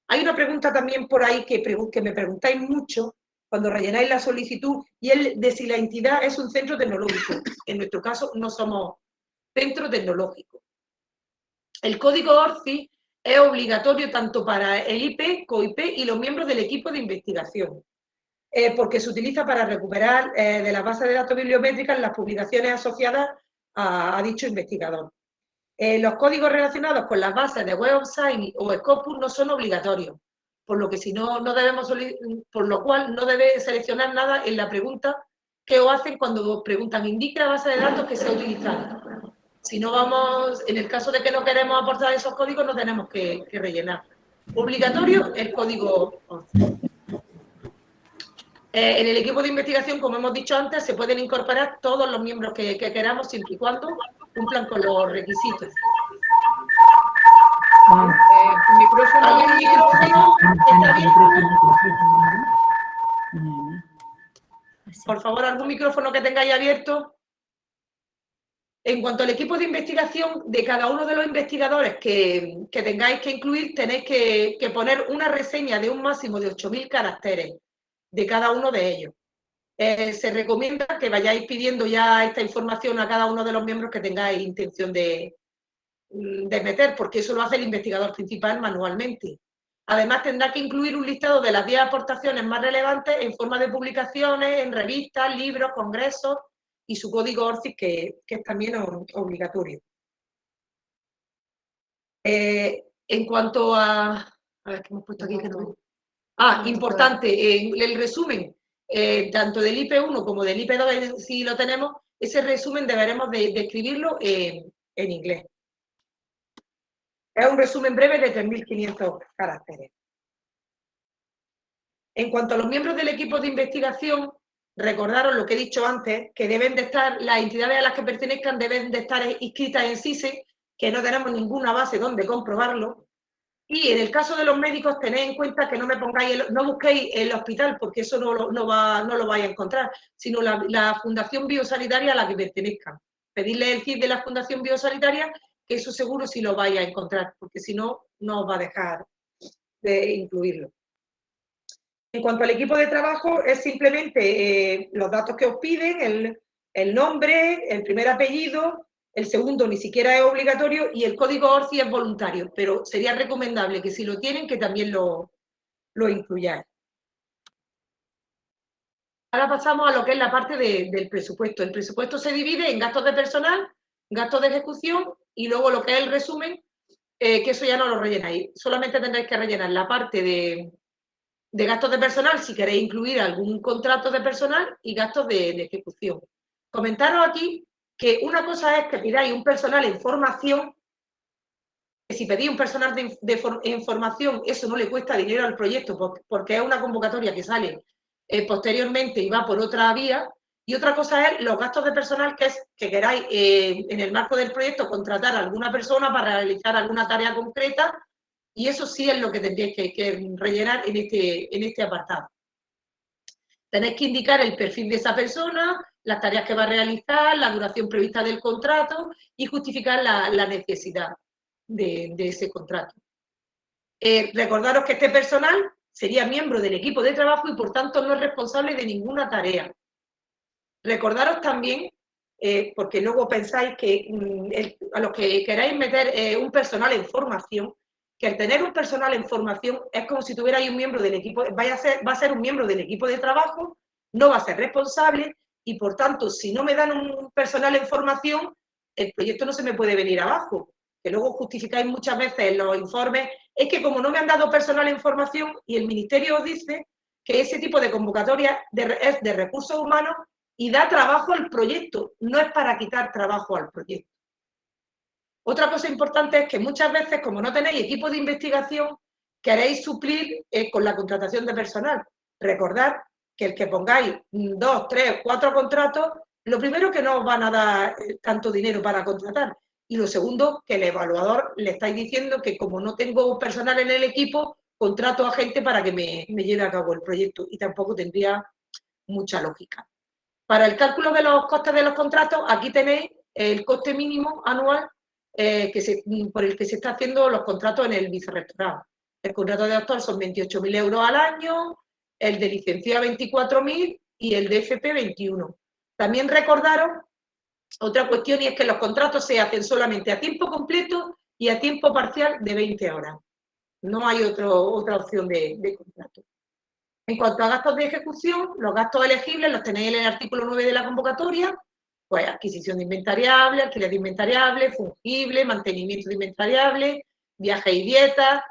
Hay una pregunta también por ahí que me preguntáis mucho cuando rellenáis la solicitud, y es de si la entidad es un centro tecnológico. En nuestro caso no somos centro tecnológico. El código ORCID es obligatorio tanto para el IP, COIP y los miembros del equipo de investigación, porque se utiliza para recuperar de las bases de datos bibliométricas las publicaciones asociadas a dicho investigador. Los códigos relacionados con las bases de Web of Science o Scopus no son obligatorios, por lo cual no debe seleccionar nada en la pregunta que os hacen cuando os preguntan indique la base de datos que se ha utilizado. Si no vamos, en el caso de que no queremos aportar esos códigos, no tenemos que rellenar. Obligatorio el código 11. En el equipo de investigación, como hemos dicho antes, se pueden incorporar todos los miembros que queramos, siempre y cuando cumplan con los requisitos. ¿Algún micrófono está abierto? Por favor, algún micrófono que tengáis abierto. En cuanto al equipo de investigación, de cada uno de los investigadores que tengáis que incluir, tenéis que poner una reseña de un máximo de 8.000 caracteres de cada uno de ellos. Se recomienda que vayáis pidiendo ya esta información a cada uno de los miembros que tengáis intención de meter, porque eso lo hace el investigador principal manualmente. Además, tendrá que incluir un listado de las 10 aportaciones más relevantes en forma de publicaciones, en revistas, libros, congresos, y su código ORCID, que es también obligatorio. En cuanto a ver, ¿qué hemos puesto aquí? Que no veo. Importante, el resumen, tanto del IP1 como del IP2, si lo tenemos, ese resumen deberemos de escribirlo en inglés. Es un resumen breve de 3.500 caracteres. En cuanto a los miembros del equipo de investigación, recordaros lo que he dicho antes, que deben de estar, las entidades a las que pertenezcan deben de estar inscritas en CISE, que no tenemos ninguna base donde comprobarlo, Y en el caso de los médicos, tened en cuenta que no me pongáis, no busquéis el hospital, porque eso no lo vais a encontrar, sino la Fundación Biosanitaria a la que pertenezcan. Pedirle el CIF de la Fundación Biosanitaria, que eso seguro sí lo vais a encontrar, porque si no, no os va a dejar de incluirlo. En cuanto al equipo de trabajo, es simplemente los datos que os piden, el nombre, el primer apellido, el segundo ni siquiera es obligatorio y el código ORCI es voluntario, pero sería recomendable que si lo tienen, que también lo incluyáis. Ahora pasamos a lo que es la parte del presupuesto. El presupuesto se divide en gastos de personal, gastos de ejecución y luego lo que es el resumen, que eso ya no lo rellenáis. Solamente tendréis que rellenar la parte de gastos de personal si queréis incluir algún contrato de personal y gastos de ejecución. Comentaros aquí que una cosa es que pidáis un personal en formación, que si pedís un personal en formación, eso no le cuesta dinero al proyecto porque es una convocatoria que sale posteriormente y va por otra vía. Y otra cosa es los gastos de personal, que es que queráis en el marco del proyecto contratar a alguna persona para realizar alguna tarea concreta, y eso sí es lo que tendréis que rellenar en este apartado. Tenéis que indicar el perfil de esa persona, las tareas que va a realizar, la duración prevista del contrato y justificar la necesidad de ese contrato. Recordaros que este personal sería miembro del equipo de trabajo y por tanto no es responsable de ninguna tarea. Recordaros también, porque luego pensáis que a los que queráis meter un personal en formación, que al tener un personal en formación es como si tuvierais un miembro del equipo, va a ser un miembro del equipo de trabajo, no va a ser responsable y por tanto si no me dan un personal en formación, el proyecto no se me puede venir abajo. Que luego justificáis muchas veces en los informes, es que como no me han dado personal en formación y el Ministerio os dice que ese tipo de convocatoria es de recursos humanos y da trabajo al proyecto, no es para quitar trabajo al proyecto. Otra cosa importante es que muchas veces, como no tenéis equipo de investigación, queréis suplir con la contratación de personal. Recordad que el que pongáis 2, 3, 4 contratos, lo primero que no os van a dar tanto dinero para contratar. Y lo segundo, que el evaluador le estáis diciendo que como no tengo personal en el equipo, contrato a gente para que me lleve a cabo el proyecto. Y tampoco tendría mucha lógica. Para el cálculo de los costes de los contratos, aquí tenéis el coste mínimo anual por el que se está haciendo los contratos en el vicerrectorado. El contrato de doctor son 28.000 euros al año, el de licenciado 24.000 y el de FP 21. También recordaros otra cuestión, y es que los contratos se hacen solamente a tiempo completo y a tiempo parcial de 20 horas. No hay otra opción de contrato. En cuanto a gastos de ejecución, los gastos elegibles los tenéis en el artículo 9 de la convocatoria, pues adquisición de inventariable, alquiler de inventariable, fungible, mantenimiento de inventariable, viajes y dietas.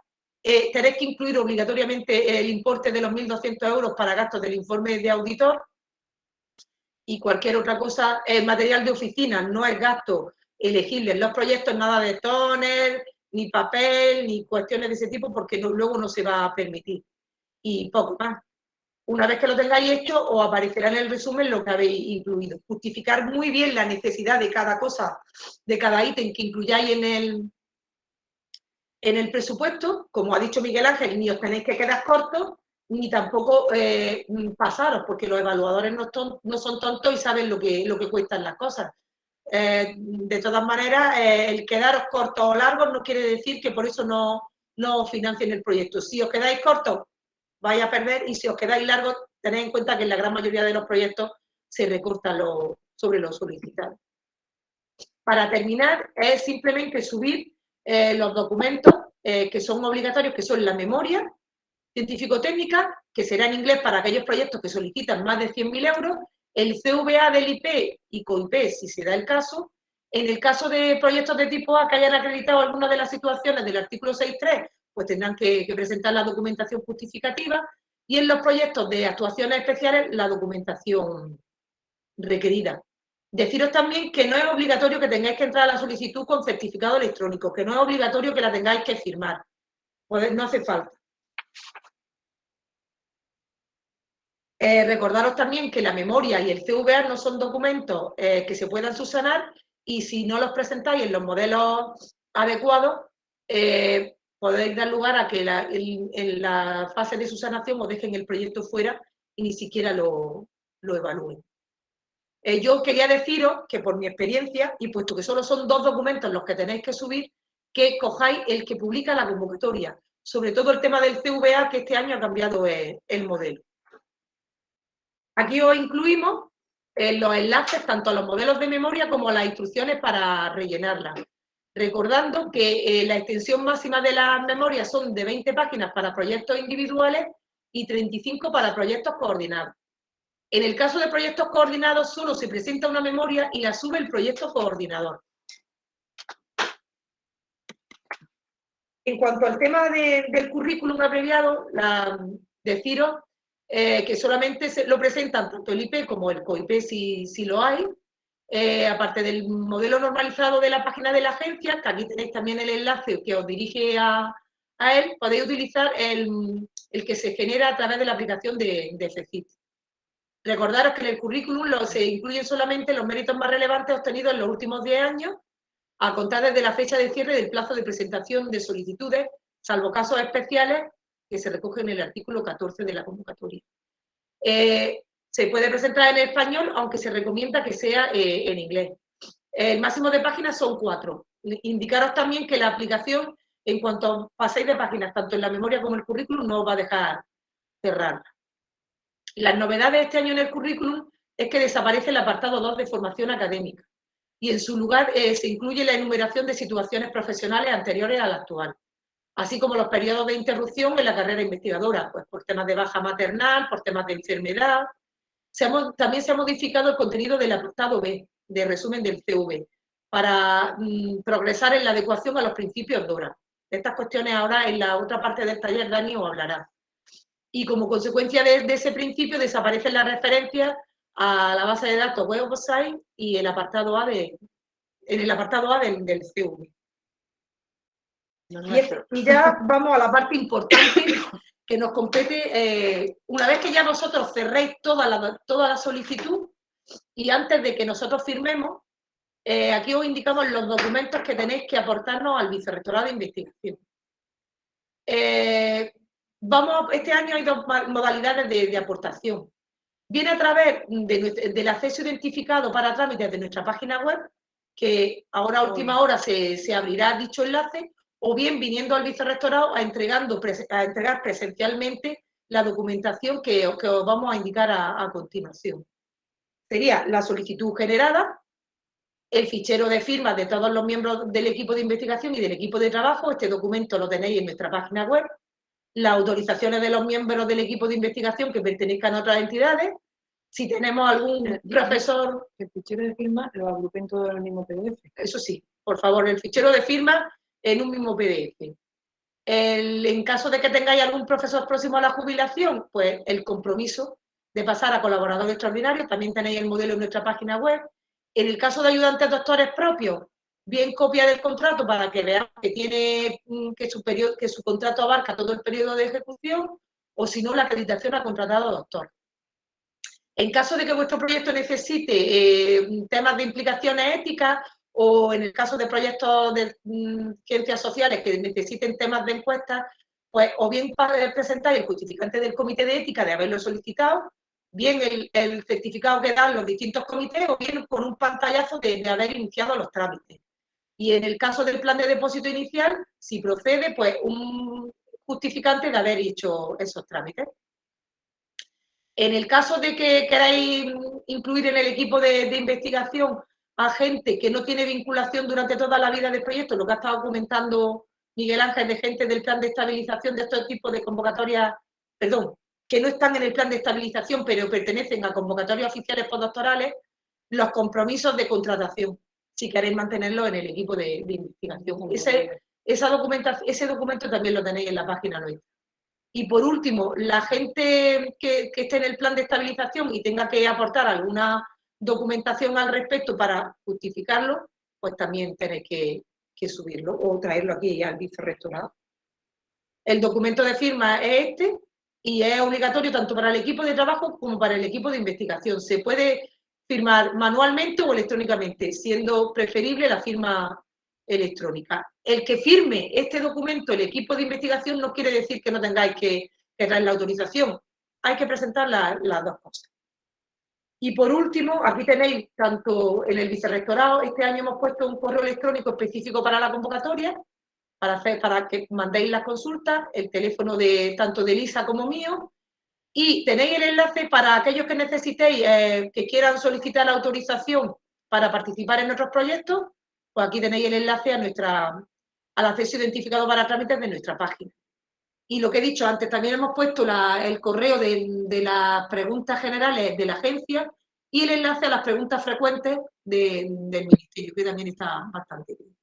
Tenéis que incluir obligatoriamente el importe de los 1.200 euros para gastos del informe de auditor y cualquier otra cosa. El material de oficina no es gasto elegible en los proyectos, nada de tóner, ni papel, ni cuestiones de ese tipo, porque luego no se va a permitir. Y poco más. Una vez que lo tengáis hecho, os aparecerá en el resumen lo que habéis incluido. Justificar muy bien la necesidad de cada cosa, de cada ítem que incluyáis en el presupuesto. Como ha dicho Miguel Ángel, ni os tenéis que quedar cortos, ni tampoco pasaros, porque los evaluadores no son tontos y saben lo que cuestan las cosas. De todas maneras, el quedaros cortos o largos no quiere decir que por eso no financien el proyecto. Si os quedáis cortos, vais a perder, y si os quedáis largos, tened en cuenta que en la gran mayoría de los proyectos se recorta sobre lo solicitado. Para terminar, es simplemente subir los documentos que son obligatorios, que son la memoria científico-técnica, que será en inglés para aquellos proyectos que solicitan más de 100.000 euros, el CVA del IP y COIP, si se da el caso. En el caso de proyectos de tipo A que hayan acreditado alguna de las situaciones del artículo 6.3, pues tendrán que presentar la documentación justificativa, y en los proyectos de actuaciones especiales la documentación requerida. Deciros también que no es obligatorio que tengáis que entrar a la solicitud con certificado electrónico, que no es obligatorio que la tengáis que firmar, pues no hace falta. Recordaros también que la memoria y el CVA no son documentos que se puedan subsanar, y si no los presentáis en los modelos adecuados, podéis dar lugar a que en la fase de subsanación os dejen el proyecto fuera y ni siquiera lo evalúen. Yo quería deciros que por mi experiencia, y puesto que solo son 2 documentos los que tenéis que subir, que cojáis el que publica la convocatoria, sobre todo el tema del CVA, que este año ha cambiado el modelo. Aquí os incluimos los enlaces tanto a los modelos de memoria como a las instrucciones para rellenarlas. Recordando que la extensión máxima de las memorias son de 20 páginas para proyectos individuales y 35 para proyectos coordinados. En el caso de proyectos coordinados solo se presenta una memoria y la sube el proyecto coordinador. En cuanto al tema del currículum abreviado, deciros que solamente lo presentan tanto el IP como el COIP si lo hay. Aparte del modelo normalizado de la página de la agencia, que aquí tenéis también el enlace que os dirige a él, podéis utilizar el que se genera a través de la aplicación de FCIT. Recordaros que en el currículum se incluyen solamente los méritos más relevantes obtenidos en los últimos 10 años, a contar desde la fecha de cierre del plazo de presentación de solicitudes, salvo casos especiales que se recogen en el artículo 14 de la convocatoria. Se puede presentar en español, aunque se recomienda que sea en inglés. El máximo de páginas son 4. Indicaros también que la aplicación, en cuanto paséis de páginas, tanto en la memoria como en el currículum, no os va a dejar cerrarla. Las novedades de este año en el currículum es que desaparece el apartado 2 de formación académica y en su lugar se incluye la enumeración de situaciones profesionales anteriores a la actual, así como los periodos de interrupción en la carrera investigadora, pues por temas de baja maternal, por temas de enfermedad. También se ha modificado el contenido del apartado B, de resumen del CV, para progresar en la adecuación a los principios DORA. De estas cuestiones ahora en la otra parte del taller Dani os hablará. Y como consecuencia de ese principio desaparecen las referencias a la base de datos Web of Science y el apartado A en el apartado A del CV. Y ya vamos a la parte importante que nos compete una vez que ya vosotros cerréis toda la solicitud y antes de que nosotros firmemos, aquí os indicamos los documentos que tenéis que aportarnos al Vicerrectorado de Investigación. Este año hay 2 modalidades de aportación. Viene a través del acceso identificado para trámites de nuestra página web, que ahora a última hora se abrirá dicho enlace, o bien viniendo al Vicerrectorado a entregar presencialmente la documentación que os vamos a indicar a continuación. Sería la solicitud generada, el fichero de firmas de todos los miembros del equipo de investigación y del equipo de trabajo. Este documento lo tenéis en nuestra página web. Las autorizaciones de los miembros del equipo de investigación que pertenezcan a otras entidades. Si tenemos algún profesor... El fichero de firma lo agrupen todo en el mismo PDF. Eso sí, por favor, el fichero de firma en un mismo PDF. En caso de que tengáis algún profesor próximo a la jubilación, pues el compromiso de pasar a colaborador extraordinario, también tenéis el modelo en nuestra página web. En el caso de ayudantes doctores propios, bien copia del contrato para que vean que su contrato abarca todo el periodo de ejecución, o si no, la acreditación a contratado doctor. En caso de que vuestro proyecto necesite temas de implicaciones éticas, o en el caso de proyectos de ciencias sociales que necesiten temas de encuestas, pues o bien presentáis el justificante del comité de ética de haberlo solicitado, bien el certificado que dan los distintos comités, o bien con un pantallazo de haber iniciado los trámites. Y en el caso del plan de depósito inicial, si procede, pues un justificante de haber hecho esos trámites. En el caso de que queráis incluir en el equipo de investigación a gente que no tiene vinculación durante toda la vida del proyecto, lo que ha estado comentando Miguel Ángel, de gente del plan de estabilización de estos tipos de convocatorias, perdón, que no están en el plan de estabilización, pero pertenecen a convocatorias oficiales postdoctorales, los compromisos de contratación, si queréis mantenerlo en el equipo de investigación. Ese documento también lo tenéis en la página nuestra. Y por último, la gente que esté en el plan de estabilización y tenga que aportar alguna documentación al respecto para justificarlo, pues también tenéis que subirlo o traerlo aquí al Vicerrectorado. El documento de firma es este y es obligatorio tanto para el equipo de trabajo como para el equipo de investigación. Se puede firmar manualmente o electrónicamente, siendo preferible la firma electrónica. El que firme este documento, el equipo de investigación, no quiere decir que no tengáis que traer la autorización. Hay que presentar las dos cosas. Y por último, aquí tenéis, tanto en el vicerrectorado, este año hemos puesto un correo electrónico específico para la convocatoria, para que mandéis las consultas, el teléfono tanto de Elisa como mío, y tenéis el enlace para aquellos que necesitéis, que quieran solicitar la autorización para participar en nuestros proyectos, pues aquí tenéis el enlace al acceso identificado para trámites de nuestra página. Y lo que he dicho antes, también hemos puesto el correo de las preguntas generales de la agencia y el enlace a las preguntas frecuentes del Ministerio, que también está bastante bien.